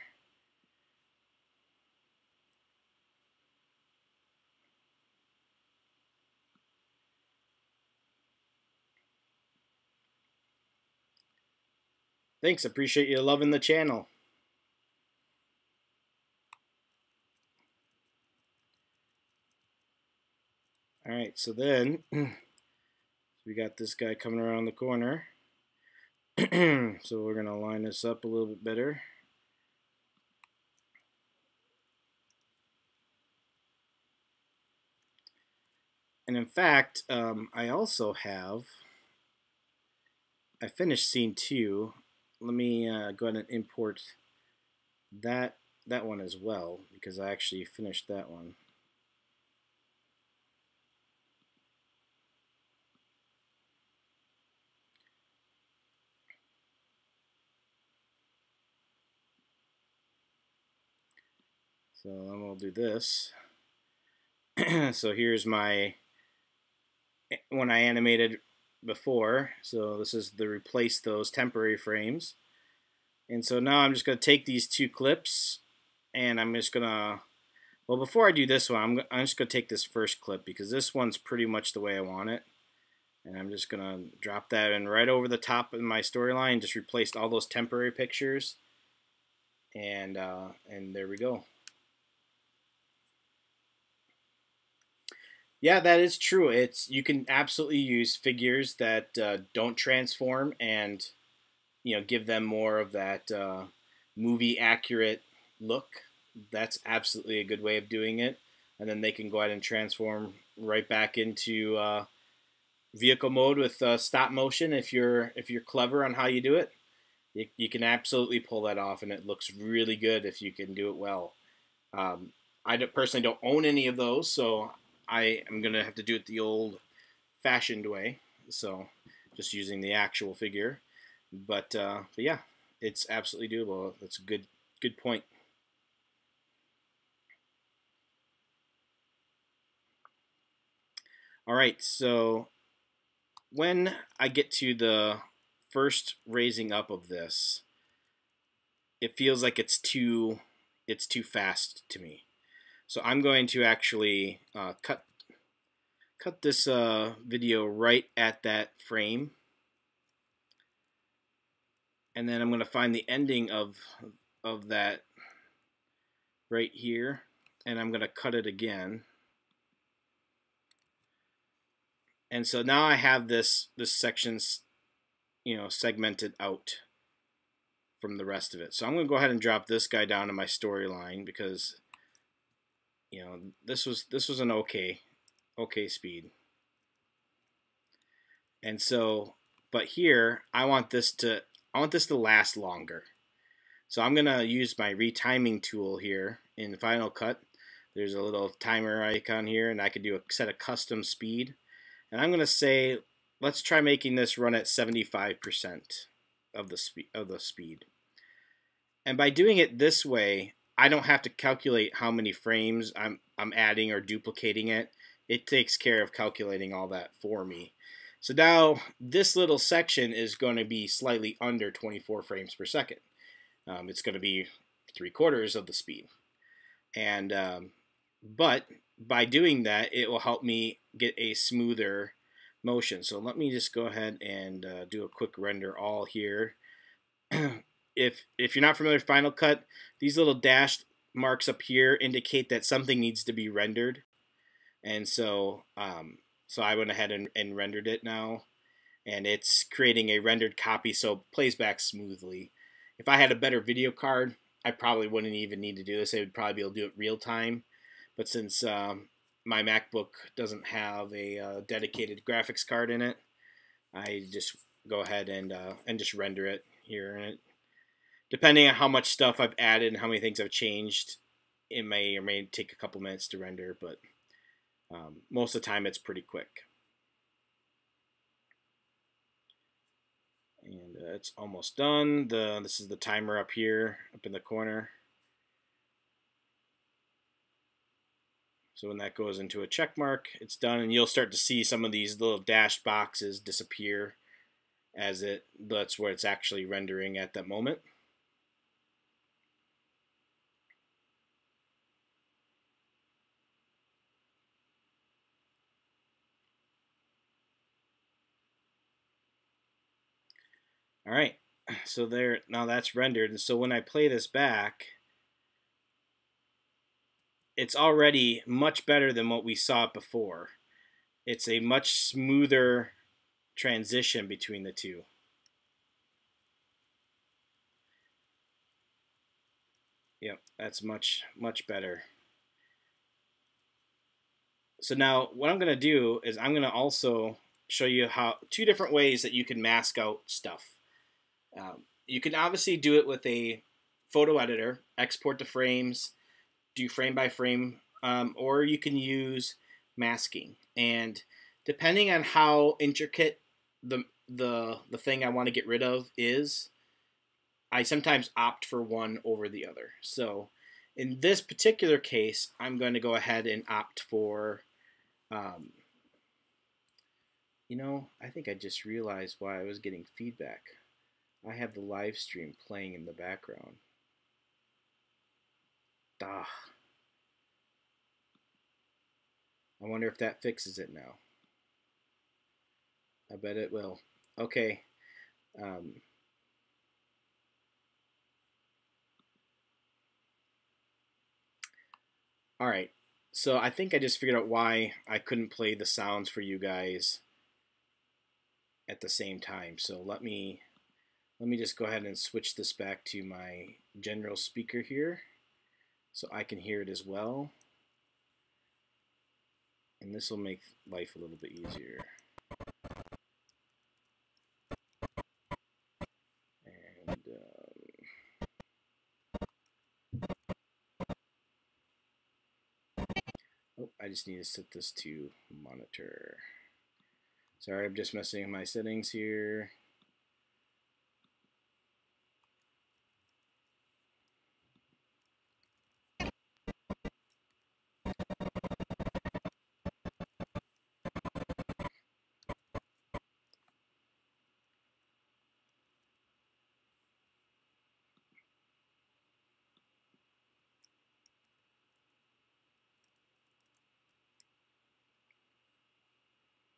Thanks, appreciate you loving the channel. Alright, so then we got this guy coming around the corner. So we're going to line this up a little bit better. And in fact, I also have, I finished scene 2. Let me go ahead and import that one as well, because I actually finished that one. So I'm going to do this. So here's my one I animated before. So this is to replace those temporary frames. And so now I'm just going to take these 2 clips, and I'm just going to, well, before I do this one, I'm just going to take this first clip, because this one's pretty much the way I want it. And I'm just going to drop that in right over the top of my storyline, just replaced all those temporary pictures. And there we go. Yeah, that is true. You can absolutely use figures that don't transform and give them more of that movie accurate look. That's absolutely a good way of doing it. And then they can go ahead and transform right back into vehicle mode with stop motion. If you're clever on how you do it, you can absolutely pull that off, and it looks really good if you can do it well. I personally don't own any of those, so I am going to have to do it the old-fashioned way, so just using the actual figure. But yeah, it's absolutely doable. That's a good point. All right, so when I get to the first raising up of this, it feels like it's too fast to me. So I'm going to actually cut this video right at that frame, and then I'm going to find the ending of that right here, and I'm going to cut it again. And so now I have this section, segmented out from the rest of it. So I'm going to go ahead and drop this guy down to my storyline, because this was an okay speed. And so, but here I want this to last longer. So I'm gonna use my retiming tool here in Final Cut. There's a little timer icon here, and I could set a custom speed. And I'm gonna say, let's try making this run at 75% of the speed. And by doing it this way, I don't have to calculate how many frames I'm adding or duplicating it. It takes care of calculating all that for me. So now this little section is going to be slightly under 24 frames per second. It's going to be 3/4 of the speed. And but by doing that, it will help me get a smoother motion. So let me just go ahead and do a quick render all here. If you're not familiar with Final Cut, these little dashed marks up here indicate that something needs to be rendered. And so so I went ahead and rendered it now, and it's creating a rendered copy, so it plays back smoothly. If I had a better video card, I probably wouldn't even need to do this. I would probably be able to do it real time. But since my MacBook doesn't have a dedicated graphics card in it, I just go ahead and just render it here, and depending on how much stuff I've added and how many things I've changed, it may or may take a couple minutes to render, but most of the time it's pretty quick. And it's almost done. This is the timer up here, up in the corner. So when that goes into a check mark, it's done, and you'll start to see some of these little dashed boxes disappear as that's where it's actually rendering at that moment. All right, so now that's rendered, and so when I play this back, it's already much better than what we saw before. It's a much smoother transition between the two. Yep, that's much better. So now what I'm going to do is I'm going to also show you how 2 different ways that you can mask out stuff. You can obviously do it with a photo editor, export the frames, do frame by frame, or you can use masking. And depending on how intricate the thing I want to get rid of is, I sometimes opt for one over the other. So in this particular case, I'm going to go ahead and opt for, you know, I think I just realized why I was getting feedback. I have the live stream playing in the background. I wonder if that fixes it now. I bet it will. Okay. All right. So I think I just figured out why I couldn't play the sounds for you guys at the same time. So let me just go ahead and switch this back to my general speaker here so I can hear it as well. And this will make life a little bit easier. And oh, I just need to set this to monitor. Sorry, I'm just messing with my settings here.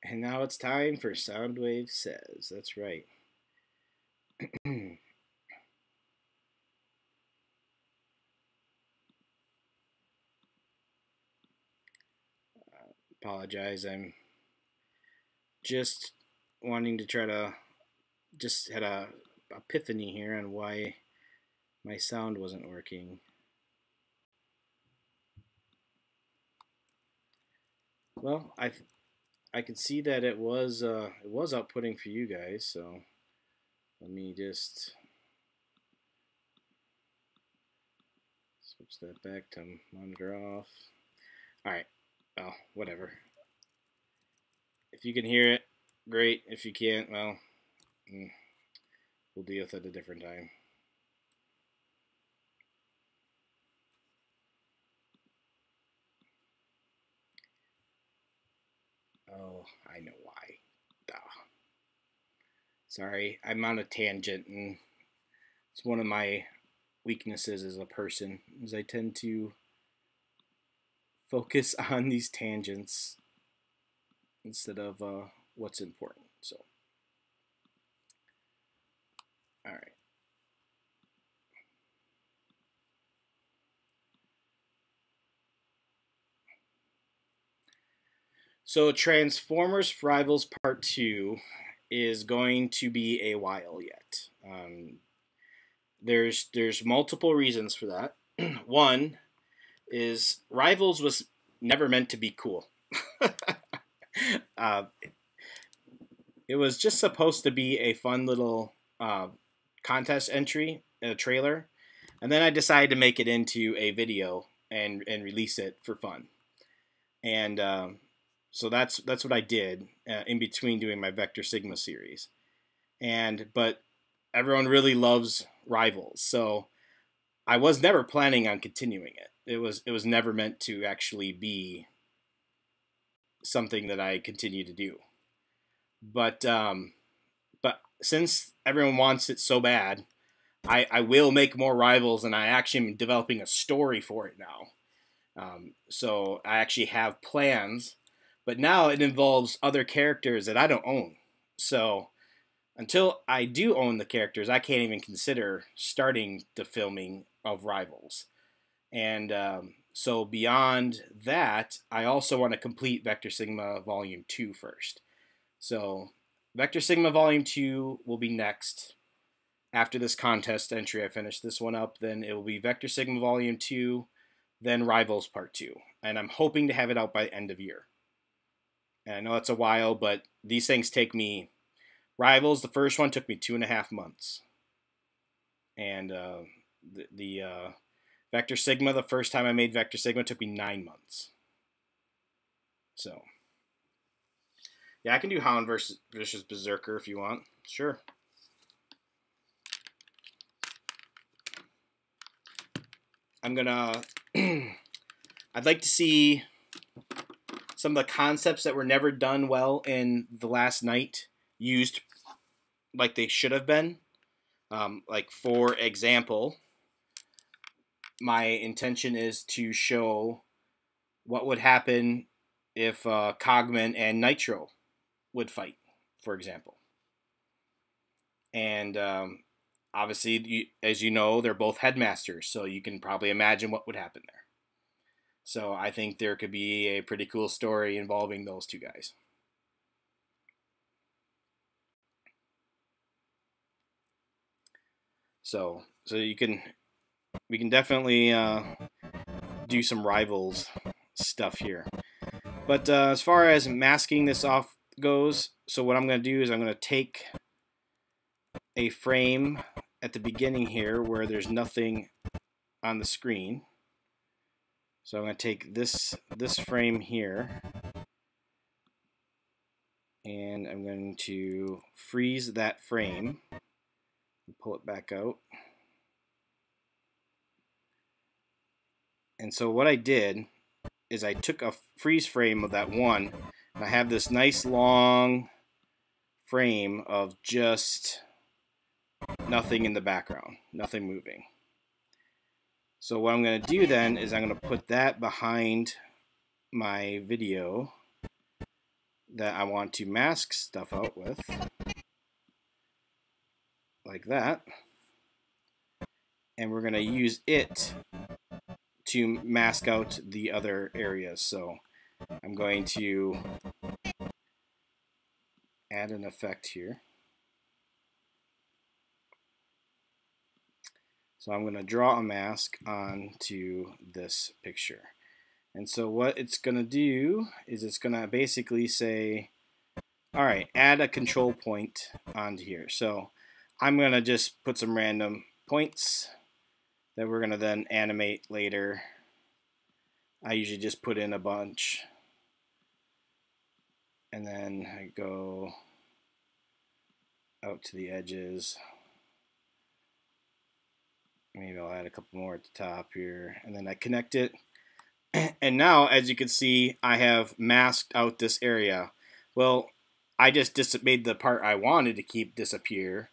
And now it's time for Soundwave Says. That's right. Apologize. I'm just wanting to try to just had a epiphany here on why my sound wasn't working. Well, I could see that it was outputting for you guys, so let me just switch that back to monitor off. All right. Well, whatever. If you can hear it, great. If you can't, well, we'll deal with it a different time. Oh, I know why. Duh. Sorry, I'm on a tangent, and it's one of my weaknesses as a person, is I tend to focus on these tangents instead of what's important. So, all right. So Transformers Rivals Part 2 is going to be a while yet. There's multiple reasons for that. One is Rivals was never meant to be cool. It was just supposed to be a fun little contest entry a trailer, and then I decided to make it into a video and release it for fun. And so that's what I did in between doing my Vector Sigma series. But everyone really loves Rivals, so I was never planning on continuing it. It was never meant to actually be something that I continue to do. But since everyone wants it so bad, I will make more Rivals, and I actually am developing a story for it now. So I actually have plans, but now it involves other characters that I don't own. So until I do own the characters, I can't even consider starting the filming of Rivals. And so beyond that, I also want to complete Vector Sigma Volume 2 first. So Vector Sigma Volume 2 will be next. After this contest entry, I finish this one up, then it will be Vector Sigma Volume 2, then Rivals Part 2. And I'm hoping to have it out by the end of year. And I know it's a while, but these things take me... Rivals, the first one, took me 2.5 months. And the Vector Sigma, the first time I made Vector Sigma, took me 9 months. So, yeah, I can do Hound versus Berserker if you want. Sure. I'm gonna... I'd like to see some of the concepts that were never done well in The Last Knight used like they should have been. Like, for example, my intention is to show what would happen if Cogman and Nitro would fight, for example. And obviously, as you know, they're both headmasters, so you can probably imagine what would happen there. So I think there could be a pretty cool story involving those two guys. So we can definitely do some Rivals stuff here. But as far as masking this off goes, so what I'm going to do is I'm going to take a frame at the beginning here where there's nothing on the screen. So I'm going to take this frame here, and I'm going to freeze that frame and pull it back out. And so what I did is I took a freeze frame of that one, and I have this nice long frame of just nothing in the background, nothing moving. So what I'm going to do then is I'm going to put that behind my video that I want to mask stuff out with, like that. And we're going to use it to mask out the other areas. So I'm going to add an effect here. So I'm going to draw a mask onto this picture. And so what it's going to do is it's going to basically say, all right, add a control point onto here. So I'm going to just put some random points that we're going to then animate later. I usually just put in a bunch. And then I go out to the edges. Maybe I'll add a couple more at the top here. And then I connect it. And now, as you can see, I have masked out this area. Well, I just made the part I wanted to keep disappear,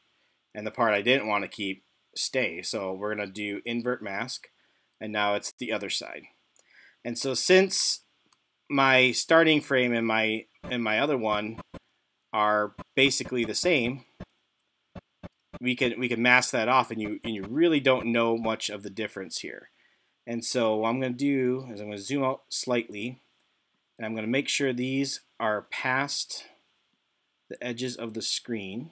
and the part I didn't want to keep stay. So we're going to do invert mask, and now it's the other side. And so since my starting frame and my other one are basically the same, we can mask that off, and you really don't know much of the difference here. And so what I'm going to do is I'm going to zoom out slightly, and I'm going to make sure these are past the edges of the screen.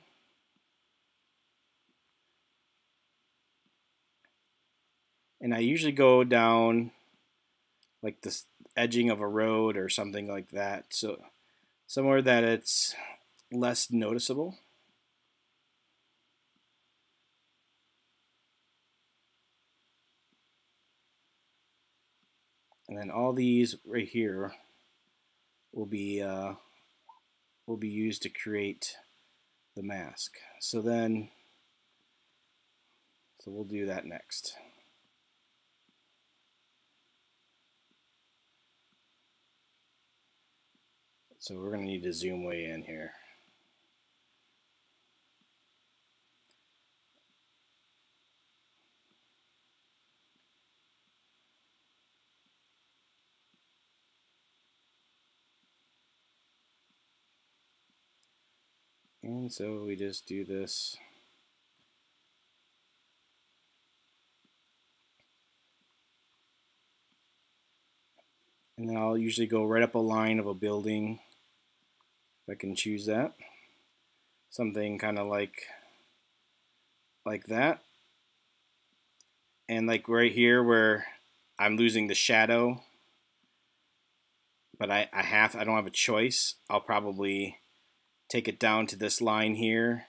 And I usually go down like the edging of a road or something like that, so somewhere that it's less noticeable. And then all these right here will be used to create the mask. So we'll do that next. So we're going to need to zoom way in here. And so we just do this. And then I'll usually go right up a line of a building, if I can choose that. Something kind of like that. And like right here where I'm losing the shadow, but I don't have a choice, I'll probably take it down to this line here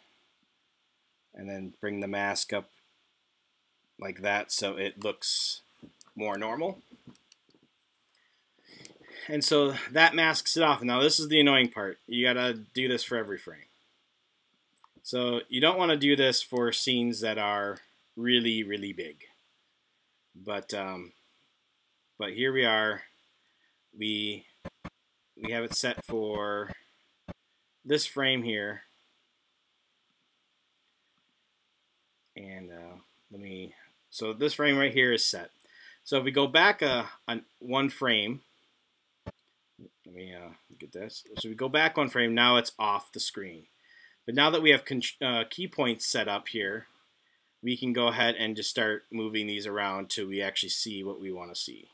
and then bring the mask up like that so it looks more normal. And so that masks it off. Now this is the annoying part. You gotta do this for every frame. So you don't want to do this for scenes that are really, really big. But here we are. We have it set for this frame here. And so this frame right here is set. So if we go back on one frame, let me get this. So we go back one frame, now it's off the screen. But now that we have key points set up here, we can go ahead and just start moving these around till we actually see what we want to see.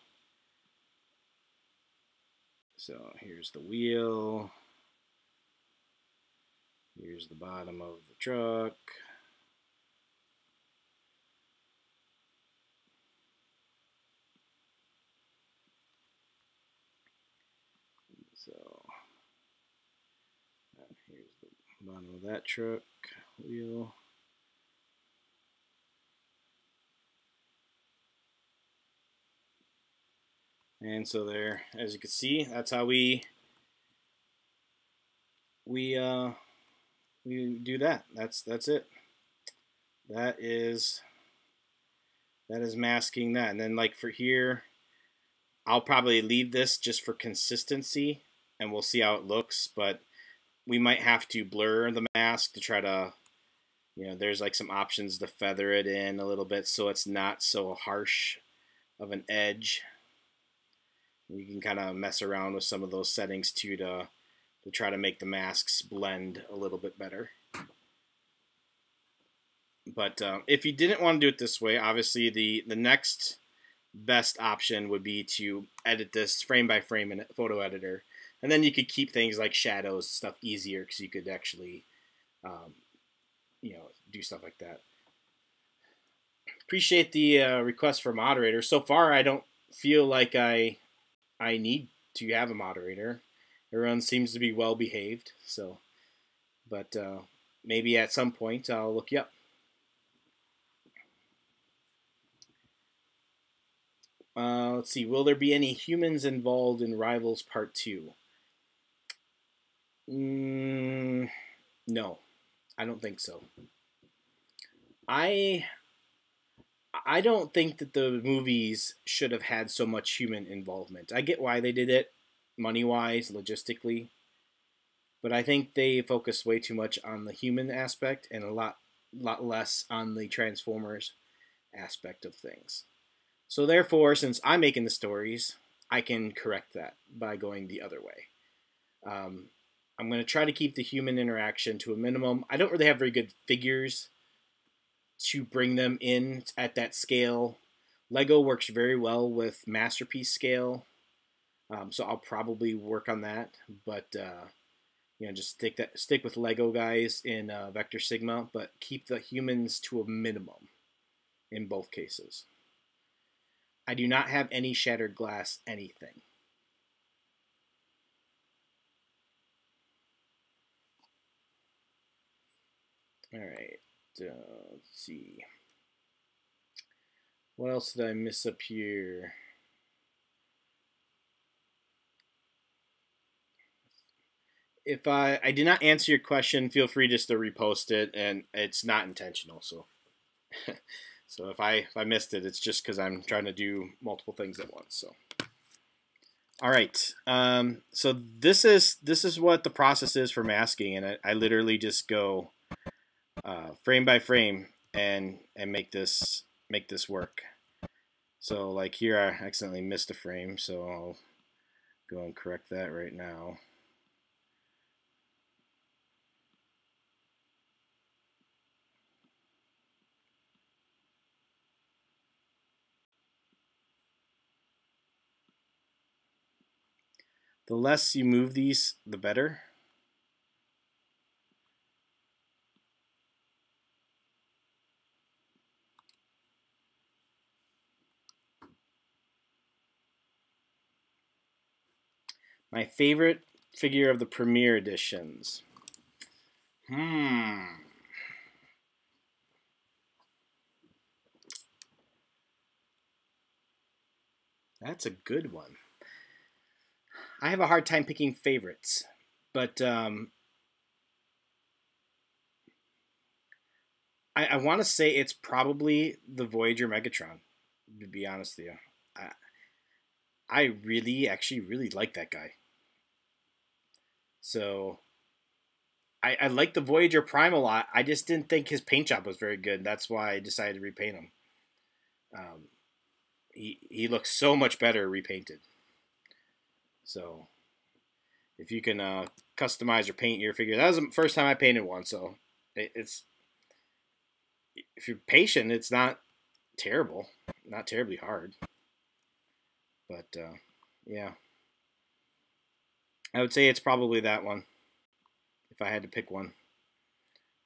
So here's the wheel. Here's the bottom of the truck. So here's the bottom of that truck wheel. And so there, as you can see, that's how we do that. That's it. That is masking that. And then like for here, I'll probably leave this just for consistency, and we'll see how it looks. But we might have to blur the mask to try to, there's like some options to feather it in a little bit so it's not so harsh of an edge. You can kind of mess around with some of those settings too to try to make the masks blend a little bit better. But if you didn't want to do it this way, obviously the next best option would be to edit this frame by frame in a photo editor. And then you could keep things like shadows stuff easier because you could actually do stuff like that. Appreciate the request for moderator. So far, I don't feel like I need to have a moderator. Everyone seems to be well behaved. So, but maybe at some point I'll look you up. Let's see. Will there be any humans involved in Rivals Part 2? No, I don't think so. I don't think that the movies should have had so much human involvement. I get why they did it, money-wise, logistically, but I think they focused way too much on the human aspect and a lot less on the Transformers aspect of things. So therefore, since I'm making the stories, I can correct that by going the other way. I'm going to try to keep the human interaction to a minimum. I don't really have very good figures to bring them in at that scale. Lego works very well with masterpiece scale, so I'll probably work on that. But just stick with Lego guys in Vector Sigma, but keep the humans to a minimum in both cases. I do not have any shattered glass anything. All right, let's see. What else did I miss up here? If I did not answer your question, feel free just to repost it, and it's not intentional. So so if I missed it, it's just because I'm trying to do multiple things at once. So all right. So this is what the process is for masking, and I literally just go frame by frame and make this work. So like here I accidentally missed a frame, so I'll go and correct that right now. The less you move these, the better. My favorite figure of the Premier editions. That's a good one. I have a hard time picking favorites, but I want to say it's probably the Voyager Megatron. To be honest with you, I actually really like that guy. So I like the Voyager Prime a lot. I just didn't think his paint job was very good. That's why I decided to repaint him. Um, he looks so much better repainted. So if you can customize or paint your figure, that was the first time I painted one. So it's if you're patient, it's not terrible, not terribly hard. But yeah, I would say it's probably that one if I had to pick one.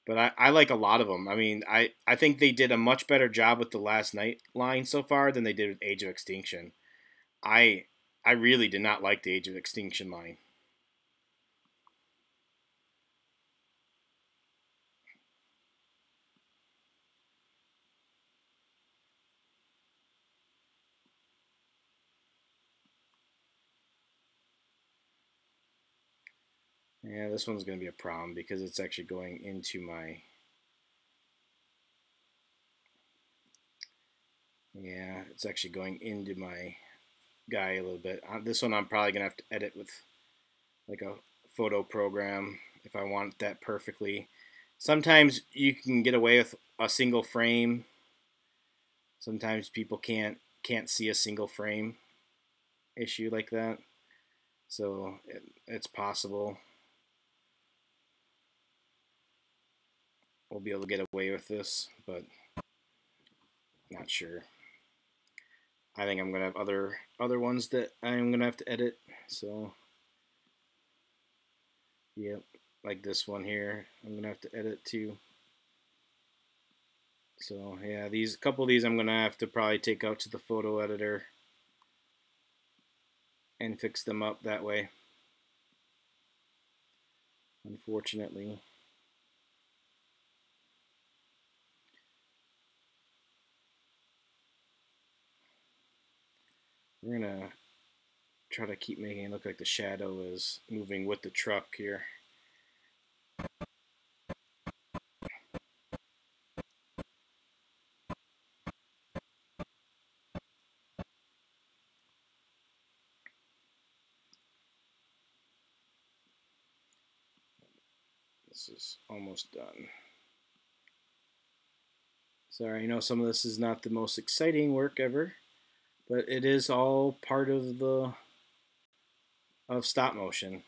But I like a lot of them. I mean, I think they did a much better job with the Last Night line so far than they did with Age of Extinction. I I really did not like the Age of Extinction line. Yeah, this one's going to be a problem because it's actually going into my... Yeah, it's actually going into my guy a little bit. This one I'm probably going to have to edit with like a photo program if I want that perfectly. Sometimes you can get away with a single frame. Sometimes people can't see a single frame issue like that. So it's possible we'll be able to get away with this, but not sure. I think I'm gonna have other ones that I'm gonna have to edit. So yep, like this one here, I'm gonna have to edit too. So yeah, a couple of these I'm gonna have to probably take out to the photo editor and fix them up that way. Unfortunately. We're gonna try to keep making it look like the shadow is moving with the truck here. This is almost done. Sorry, I know some of this is not the most exciting work ever, but it is all part of stop motion.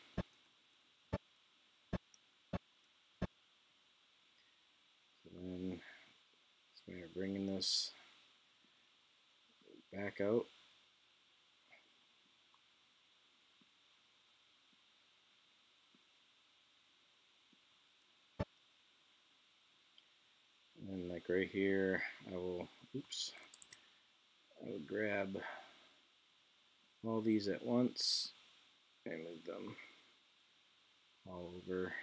And so we're bringing this back out. And like right here, I will grab all these at once and move them all over.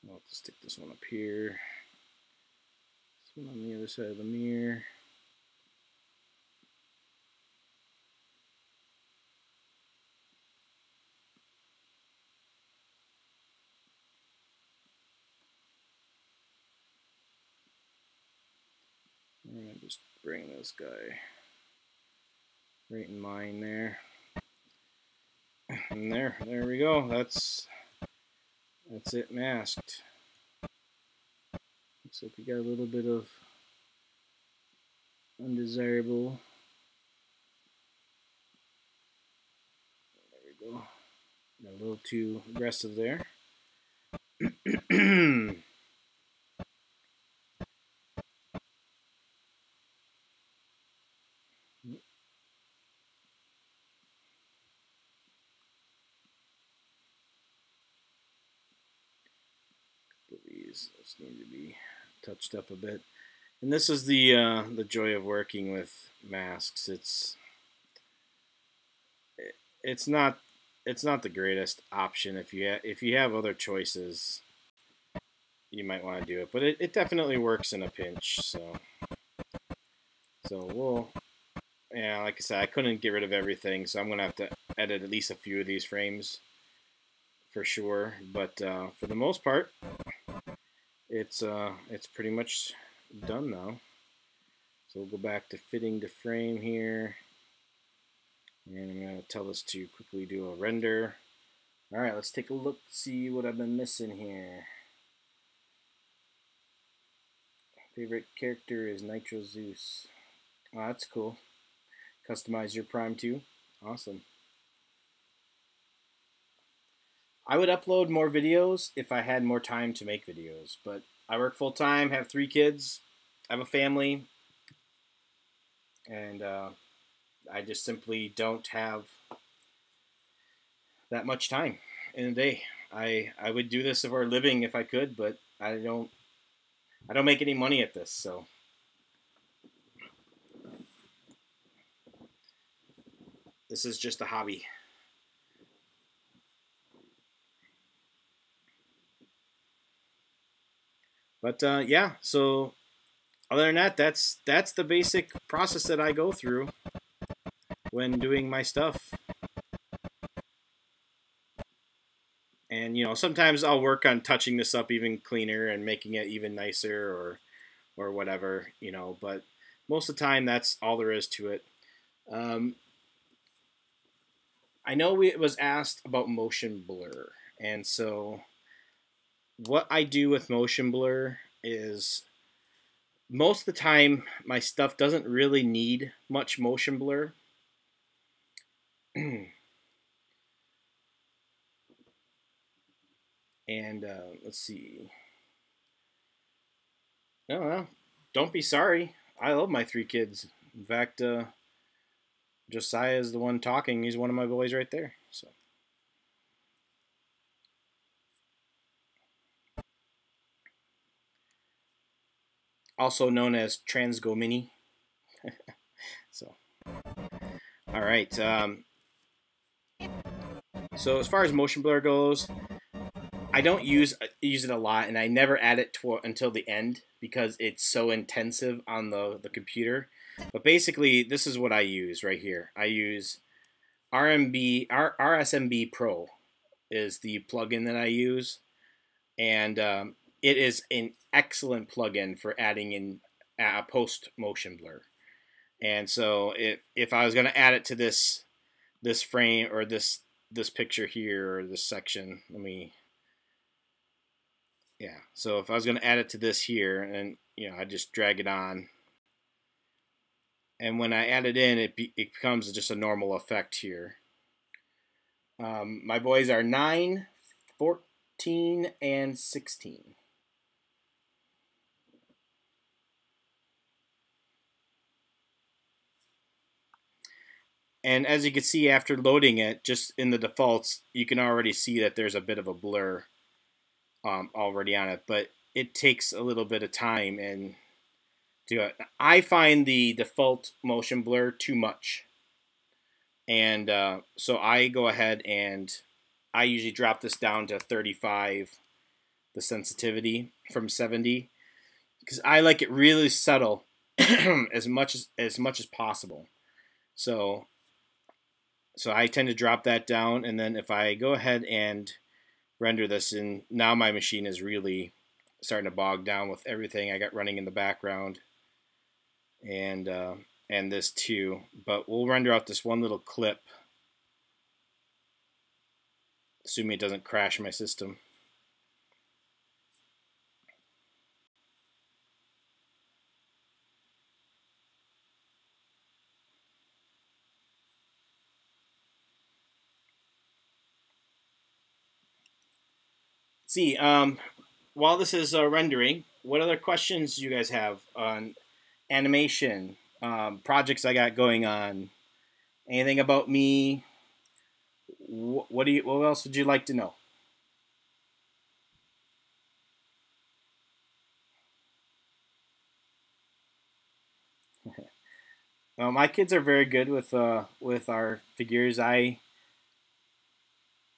I'll just stick this one up here. This one on the other side of the mirror. And just bring this guy right in line there. And there we go. That's it masked. Looks like we got a little bit of undesirable. There we go. Got a little too aggressive there. These need to be touched up a bit. And this is the joy of working with masks. It's not the greatest option. If you have other choices, you might want to do it, but it definitely works in a pinch. So we'll, yeah, like I said, I couldn't get rid of everything, so I'm gonna have to edit at least a few of these frames for sure. But for the most part, it's pretty much done now. So we'll go back to fitting the frame here. And I'm going to tell this to quickly do a render. Alright, let's take a look, see what I've been missing here. Favorite character is Nitro Zeus. Oh, that's cool. Customize your Prime too. Awesome. I would upload more videos if I had more time to make videos, but I work full time, have 3 kids, I have a family, and I just simply don't have that much time in a day. I would do this for a living if I could, but I don't make any money at this, so this is just a hobby. But yeah, so other than that, that's the basic process that I go through when doing my stuff. And sometimes I'll work on touching this up even cleaner and making it even nicer or whatever, but most of the time that's all there is to it. I know it was asked about motion blur, and so what I do with motion blur is most of the time my stuff doesn't really need much motion blur. And let's see. No, don't be sorry. I love my 3 kids. In fact, Josiah is the one talking. He's one of my boys right there. So. Also known as Transgo Mini. So. All right. So as far as motion blur goes, I don't use it a lot, and I never add it until the end because it's so intensive on the computer. But basically, this is what I use right here. I use RSMB Pro is the plugin that I use, and it is an excellent plugin for adding in post motion blur. And so if I was going to add it to this frame or this picture here or this section, so if I was going to add it to this here, and I just drag it on, and when I add it in, it becomes just a normal effect here. My boys are 9, 14, and 16. And as you can see after loading it, just in the defaults, you can already see that there's a bit of a blur already on it, but it takes a little bit of time and do it. I find the default motion blur too much, and so I go ahead and I usually drop this down to 35 the sensitivity from 70, because I like it really subtle as much as possible. So I tend to drop that down, and then if I go ahead and render this, and now my machine is really starting to bog down with everything I got running in the background, and this too. But we'll render out this one little clip, assuming it doesn't crash my system. See, while this is rendering, what other questions do you guys have on animation, projects I got going on, anything about me? What else would you like to know? My kids are very good with our figures.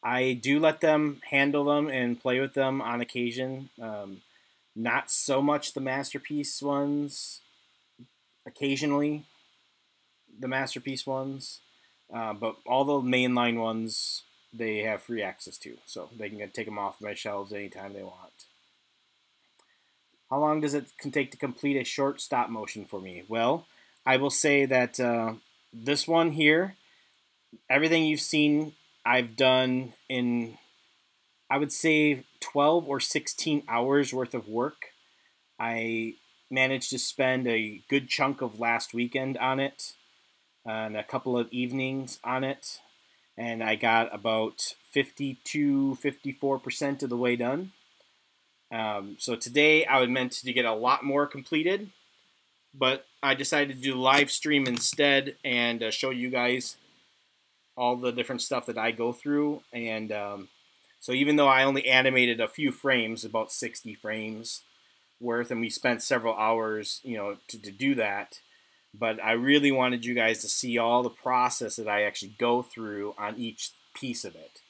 I do let them handle them and play with them on occasion. Not so much the Masterpiece ones. Occasionally, the Masterpiece ones, but all the mainline ones they have free access to, so they can take them off my shelves anytime they want. How long does it take to complete a short stop motion for me? Well, I will say that this one here, everything you've seen, I've done in, I would say, 12 or 16 hours worth of work. I managed to spend a good chunk of last weekend on it, and a couple of evenings on it, and I got about 52-54% of the way done. So today I was meant to get a lot more completed, but I decided to do live stream instead and show you guys all the different stuff that I go through. And so even though I only animated a few frames, about 60 frames worth, and we spent several hours, to do that, but I really wanted you guys to see all the process that I actually go through on each piece of it.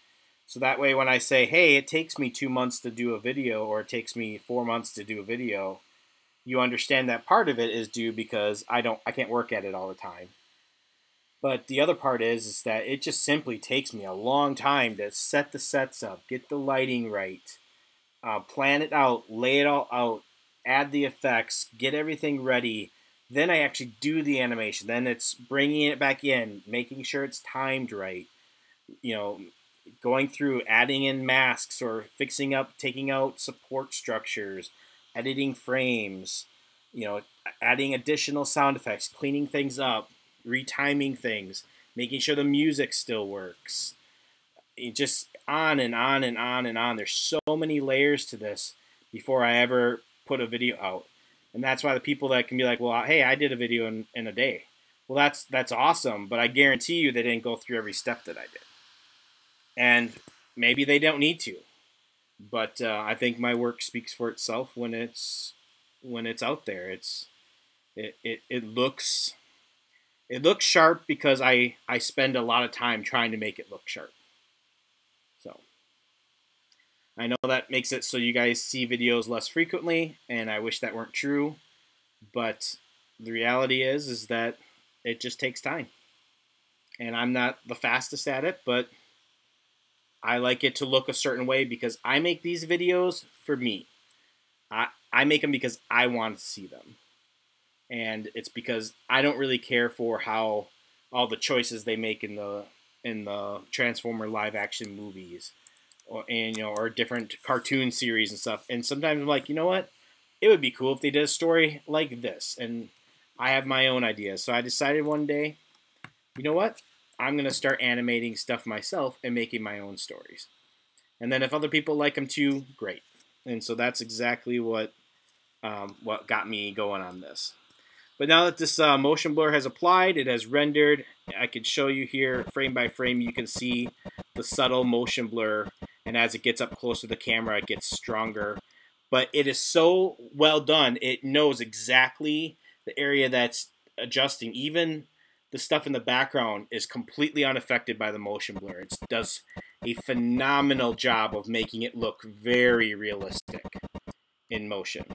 So that way when I say, hey, it takes me 2 months to do a video, or it takes me 4 months to do a video, you understand that part of it is due because I can't work at it all the time. But the other part is that it just simply takes me a long time to set the sets up, get the lighting right, plan it out, lay it all out, add the effects, get everything ready. Then I actually do the animation. Then it's bringing it back in, making sure it's timed right, going through, adding in masks or fixing up, taking out support structures, editing frames, adding additional sound effects, cleaning things up, retiming things, making sure the music still works. It just on and on and on and on. There's so many layers to this before I ever put a video out. And that's why the people that can be like, well, hey, I did a video in a day. Well, that's awesome, but I guarantee you they didn't go through every step that I did. And maybe they don't need to. But I think my work speaks for itself when it's out there. It looks sharp because I spend a lot of time trying to make it look sharp. So I know that makes it so you guys see videos less frequently, and I wish that weren't true, but the reality is that it just takes time. And I'm not the fastest at it, but I like it to look a certain way because I make these videos for me. I make them because I want to see them. And it's because I don't really care for how all the choices they make in the Transformer live action movies or different cartoon series and stuff. And sometimes I'm like, you know what? It would be cool if they did a story like this. And I have my own ideas. So I decided one day, you know what? I'm going to start animating stuff myself and making my own stories. And then if other people like them too, great. And so that's exactly what got me going on this. But now that this motion blur has applied, it has rendered, I could show you here frame by frame, you can see the subtle motion blur. And as it gets up close to the camera, it gets stronger. But it is so well done, it knows exactly the area that's adjusting. Even the stuff in the background is completely unaffected by the motion blur. a phenomenal job of making it look very realistic in motion.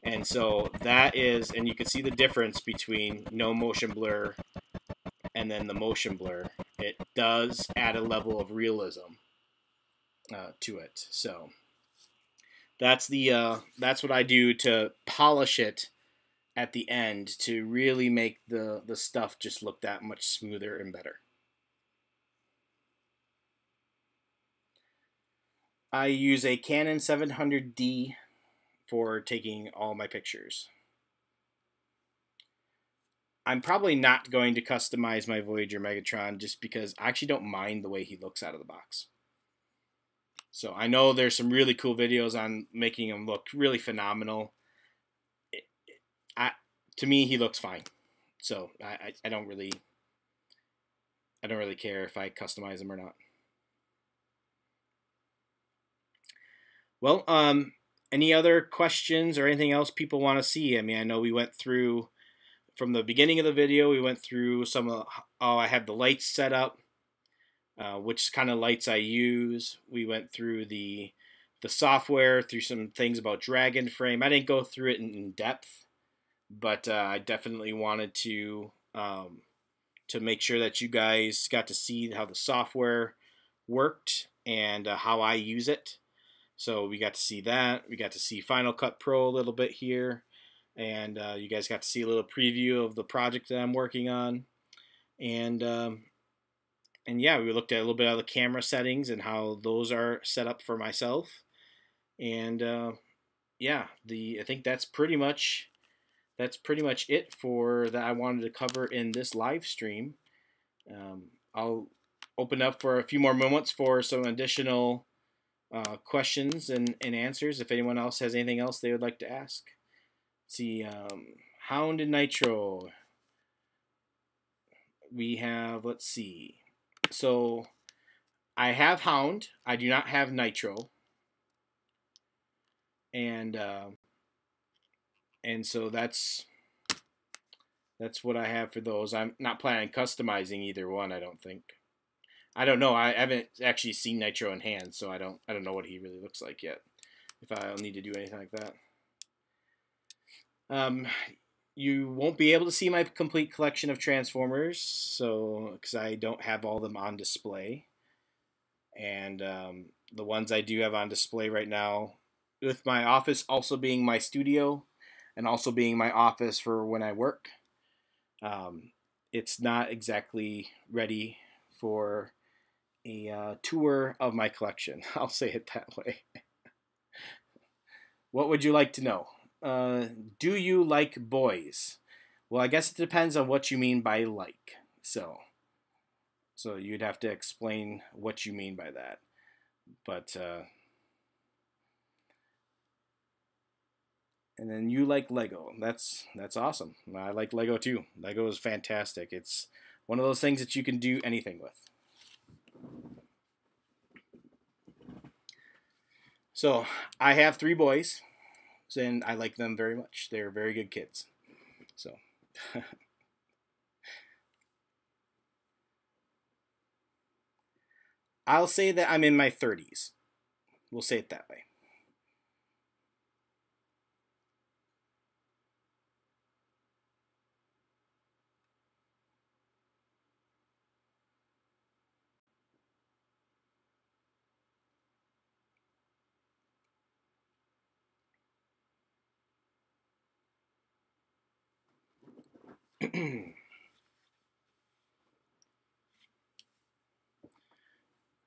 And so that is, and you can see the difference between no motion blur and then the motion blur. It does add a level of realism to it. So that's what I do to polish it at the end to really make the stuff just look that much smoother and better. I use a Canon 700D for taking all my pictures. I'm probably not going to customize my Voyager Megatron just because I actually don't mind the way he looks out of the box. So I know there's some really cool videos on making him look really phenomenal. To me, he looks fine. So I don't really care if I customize him or not. Well, any other questions or anything else people want to see? I mean, I know we went through, from the beginning of the video, we went through some of, I have the lights set up, which kind of lights I use. We went through the software, through some things about Dragon Frame. I didn't go through it in depth, but I definitely wanted to make sure that you guys got to see how the software worked and how I use it. So we got to see that. We got to see Final Cut Pro a little bit here. And you guys got to see a little preview of the project that I'm working on. And yeah, we looked at a little bit of the camera settings and how those are set up for myself. And yeah, I think that's pretty much it for that I wanted to cover in this live stream. I'll open up for a few more moments for some additional questions and answers if anyone else has anything else they would like to ask. Let's see, Hound and Nitro. We have, let's see. So I have Hound. I do not have Nitro. And so that's what I have for those. I'm not planning on customizing either one, I don't think. I don't know. I haven't actually seen Nitro in hand, so I don't know what he really looks like yet. If I'll need to do anything like that. You won't be able to see my complete collection of Transformers, so because I don't have all of them on display. And the ones I do have on display right now, with my office also being my studio, and also being my office for when I work, it's not exactly ready for a tour of my collection. I'll say it that way. What would you like to know? Do you like boys? Well, I guess it depends on what you mean by like. So you'd have to explain what you mean by that. But and then you like Lego. That's awesome. I like Lego too. Lego is fantastic. It's one of those things that you can do anything with. So I have 3 boys, and I like them very much. They're very good kids. So I'll say that I'm in my 30s. We'll say it that way.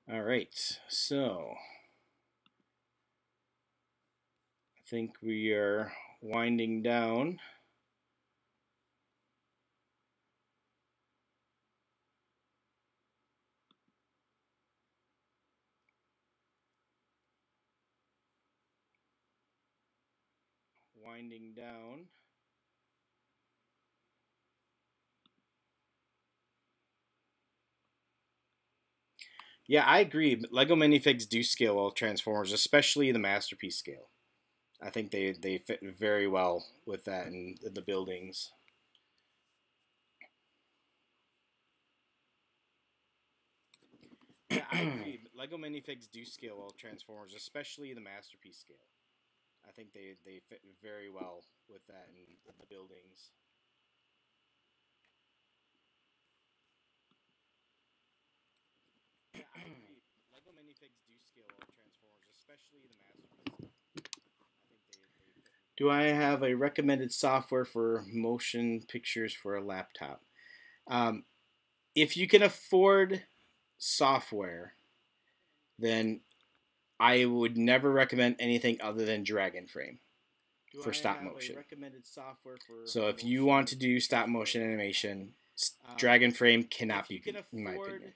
All right, so I think we are winding down. Winding down. Yeah, I agree. Lego minifigs do scale well with Transformers, especially the Masterpiece scale. I think they fit very well with that in the buildings. Yeah, I agree. Lego minifigs do scale well with Transformers, especially the Masterpiece scale. I think they fit very well with that in the buildings. Yeah, I agree. Lego minifigs do scale well with Transformers, especially the Masterpiece. I think they fit. Do I have a recommended software for motion pictures for a laptop? If you can afford software, then I would never recommend anything other than Dragon Frame for stop motion. So if you want to do stop motion animation, Dragon Frame cannot be beat, in my opinion.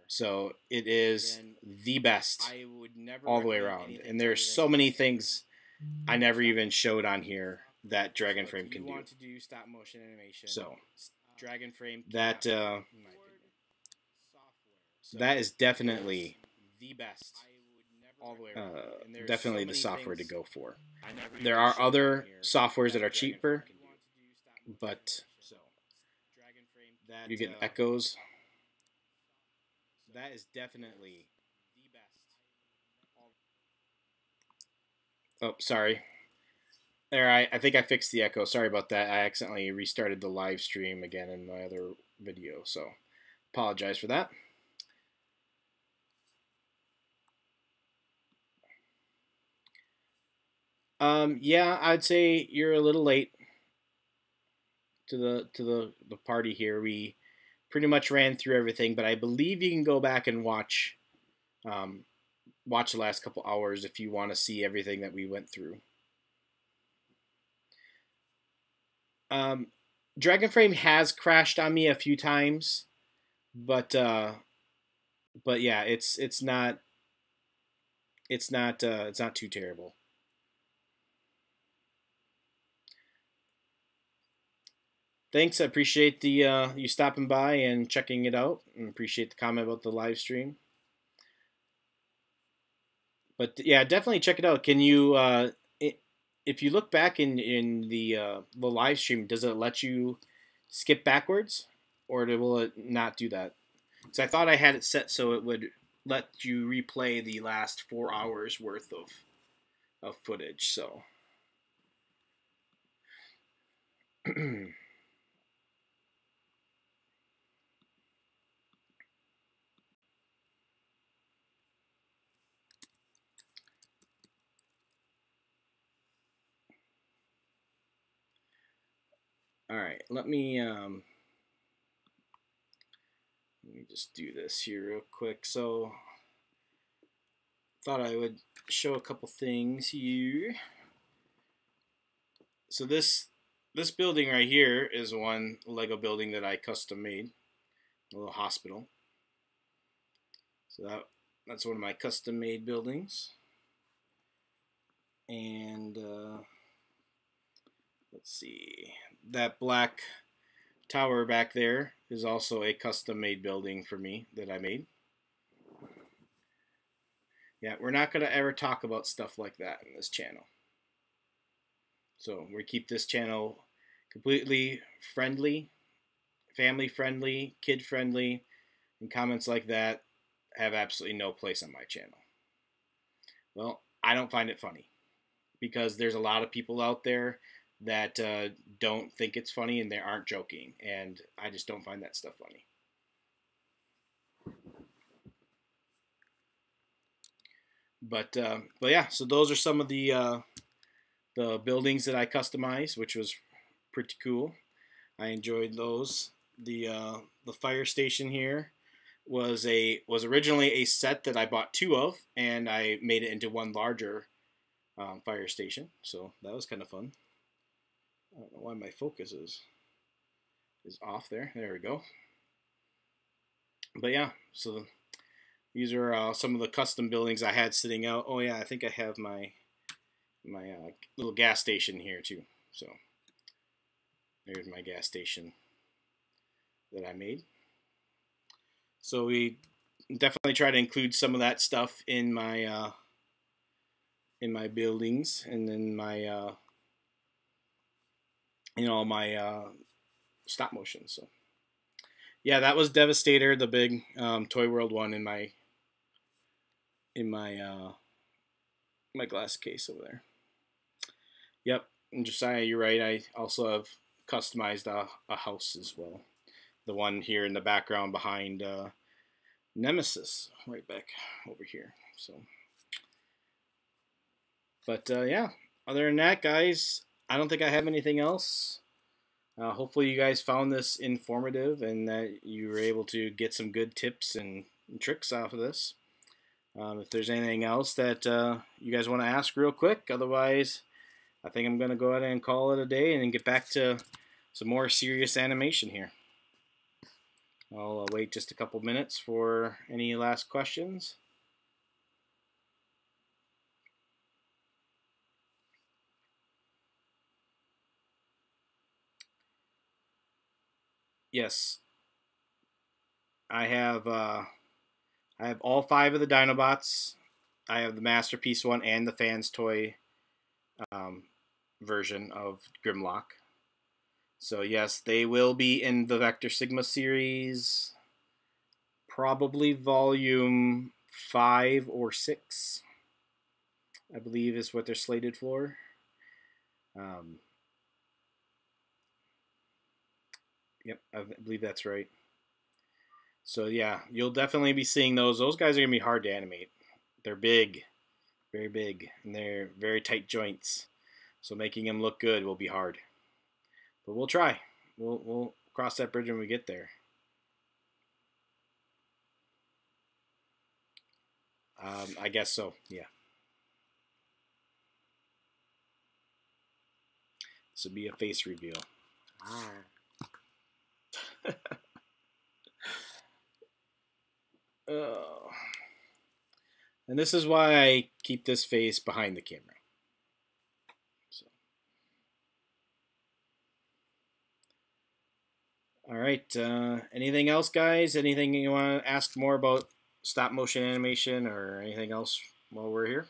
So it is the best all the way around. And there's so many things I never even showed on here that Dragon Frame can do. So Dragon Frame that is definitely the best. Definitely the software to go for. There are other softwares that are cheaper, but you get echoes. That is definitely the best. Oh, sorry. There, I think I fixed the echo. Sorry about that. I accidentally restarted the live stream again in my other video, so apologize for that. Yeah, I'd say you're a little late to the party here. We pretty much ran through everything, but I believe you can go back and watch the last couple hours if you want to see everything that we went through. Dragon Frame has crashed on me a few times, but yeah, it's not too terrible. Thanks, I appreciate the you stopping by and checking it out, and appreciate the comment about the live stream. But yeah, definitely check it out. Can you, if you look back in the live stream, does it let you skip backwards, or will it not do that? Because I thought I had it set so it would let you replay the last 4 hours worth of footage. So. All right, let me just do this here real quick. So, thought I would show a couple things here. So this building right here is one Lego building that I custom made, a little hospital. So that's one of my custom made buildings. And let's see, that black tower back there is also a custom made building for me that I made. Yeah, we're not going to ever talk about stuff like that in this channel. So we keep this channel completely friendly, family friendly, kid friendly, and comments like that have absolutely no place on my channel. Well, I don't find it funny because there's a lot of people out there that don't think it's funny and they aren't joking, and I just don't find that stuff funny. But yeah, so those are some of the buildings that I customized, which was pretty cool. I enjoyed those. The fire station here was originally a set that I bought 2 of, and I made it into one larger fire station. So that was kind of fun. I don't know why my focus is off there. There we go. But yeah, so these are some of the custom buildings I had sitting out. Oh yeah, I think I have my little gas station here too. So there's my gas station that I made. So we definitely try to include some of that stuff in my buildings and in my my stop motion. So yeah, that was Devastator, the big Toy World one in my in my my glass case over there. Yep, and Josiah, you're right. I also have customized a house as well. The one here in the background behind Nemesis, right back over here. So, but yeah, other than that, guys, I don't think I have anything else. Hopefully you guys found this informative and that you were able to get some good tips and tricks off of this. If there's anything else that you guys want to ask real quick, otherwise I think I'm going to go ahead and call it a day and get back to some more serious animation here. I'll wait just a couple minutes for any last questions. Yes, I have all 5 of the Dinobots. I have the Masterpiece one and the Fans Toy version of Grimlock. So yes, they will be in the Vector Sigma series, probably volume 5 or 6, I believe is what they're slated for. Yep, I believe that's right. So yeah, you'll definitely be seeing those. Those guys are going to be hard to animate. They're big, very big, and they're very tight joints. So making them look good will be hard. But we'll try. We'll cross that bridge when we get there. I guess so, yeah. This would be a face reveal. Oh. And this is why I keep this face behind the camera. So. All right. Anything else, guys? Anything you want to ask more about stop motion animation or anything else while we're here?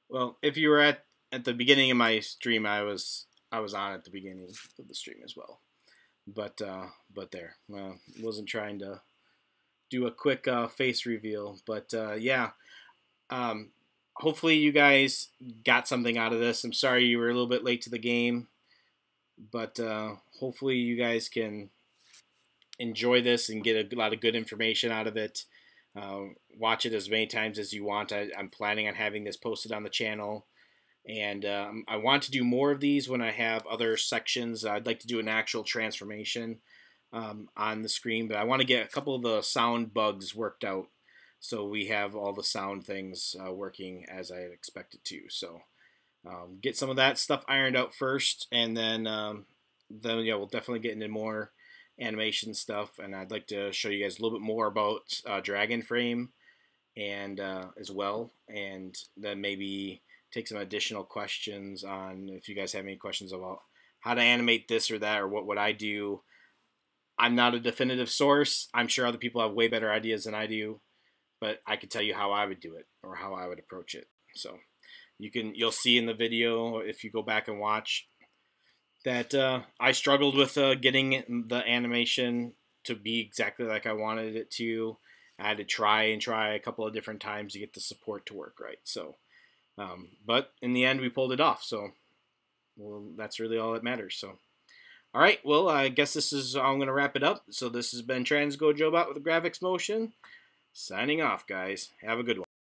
Well, if you were at the beginning of my stream, I was on at the beginning of the stream as well. But there, wasn't trying to do a quick face reveal. But yeah, hopefully you guys got something out of this. I'm sorry you were a little bit late to the game, but hopefully you guys can enjoy this and get a lot of good information out of it. Watch it as many times as you want. I'm planning on having this posted on the channel, and I want to do more of these when I have other sections. I'd like to do an actual transformation on the screen, but I want to get a couple of the sound bugs worked out so we have all the sound things working as I expect it to. So get some of that stuff ironed out first, and then yeah, we'll definitely get into more animation stuff, and I'd like to show you guys a little bit more about Dragon Frame and as well, and then maybe take some additional questions on if you guys have any questions about how to animate this or that or what would I do. I'm not a definitive source. I'm sure other people have way better ideas than I do, but I can tell you how I would do it or how I would approach it. So you'll see in the video if you go back and watch that I struggled with getting the animation to be exactly like I wanted it to. I had to try a couple of different times to get the support to work right. So, but in the end, we pulled it off. So, well, that's really all that matters. So, all right. Well, I guess I'm going to wrap it up. So this has been TransGoJobot with Graf-X Motion. Signing off, guys. Have a good one.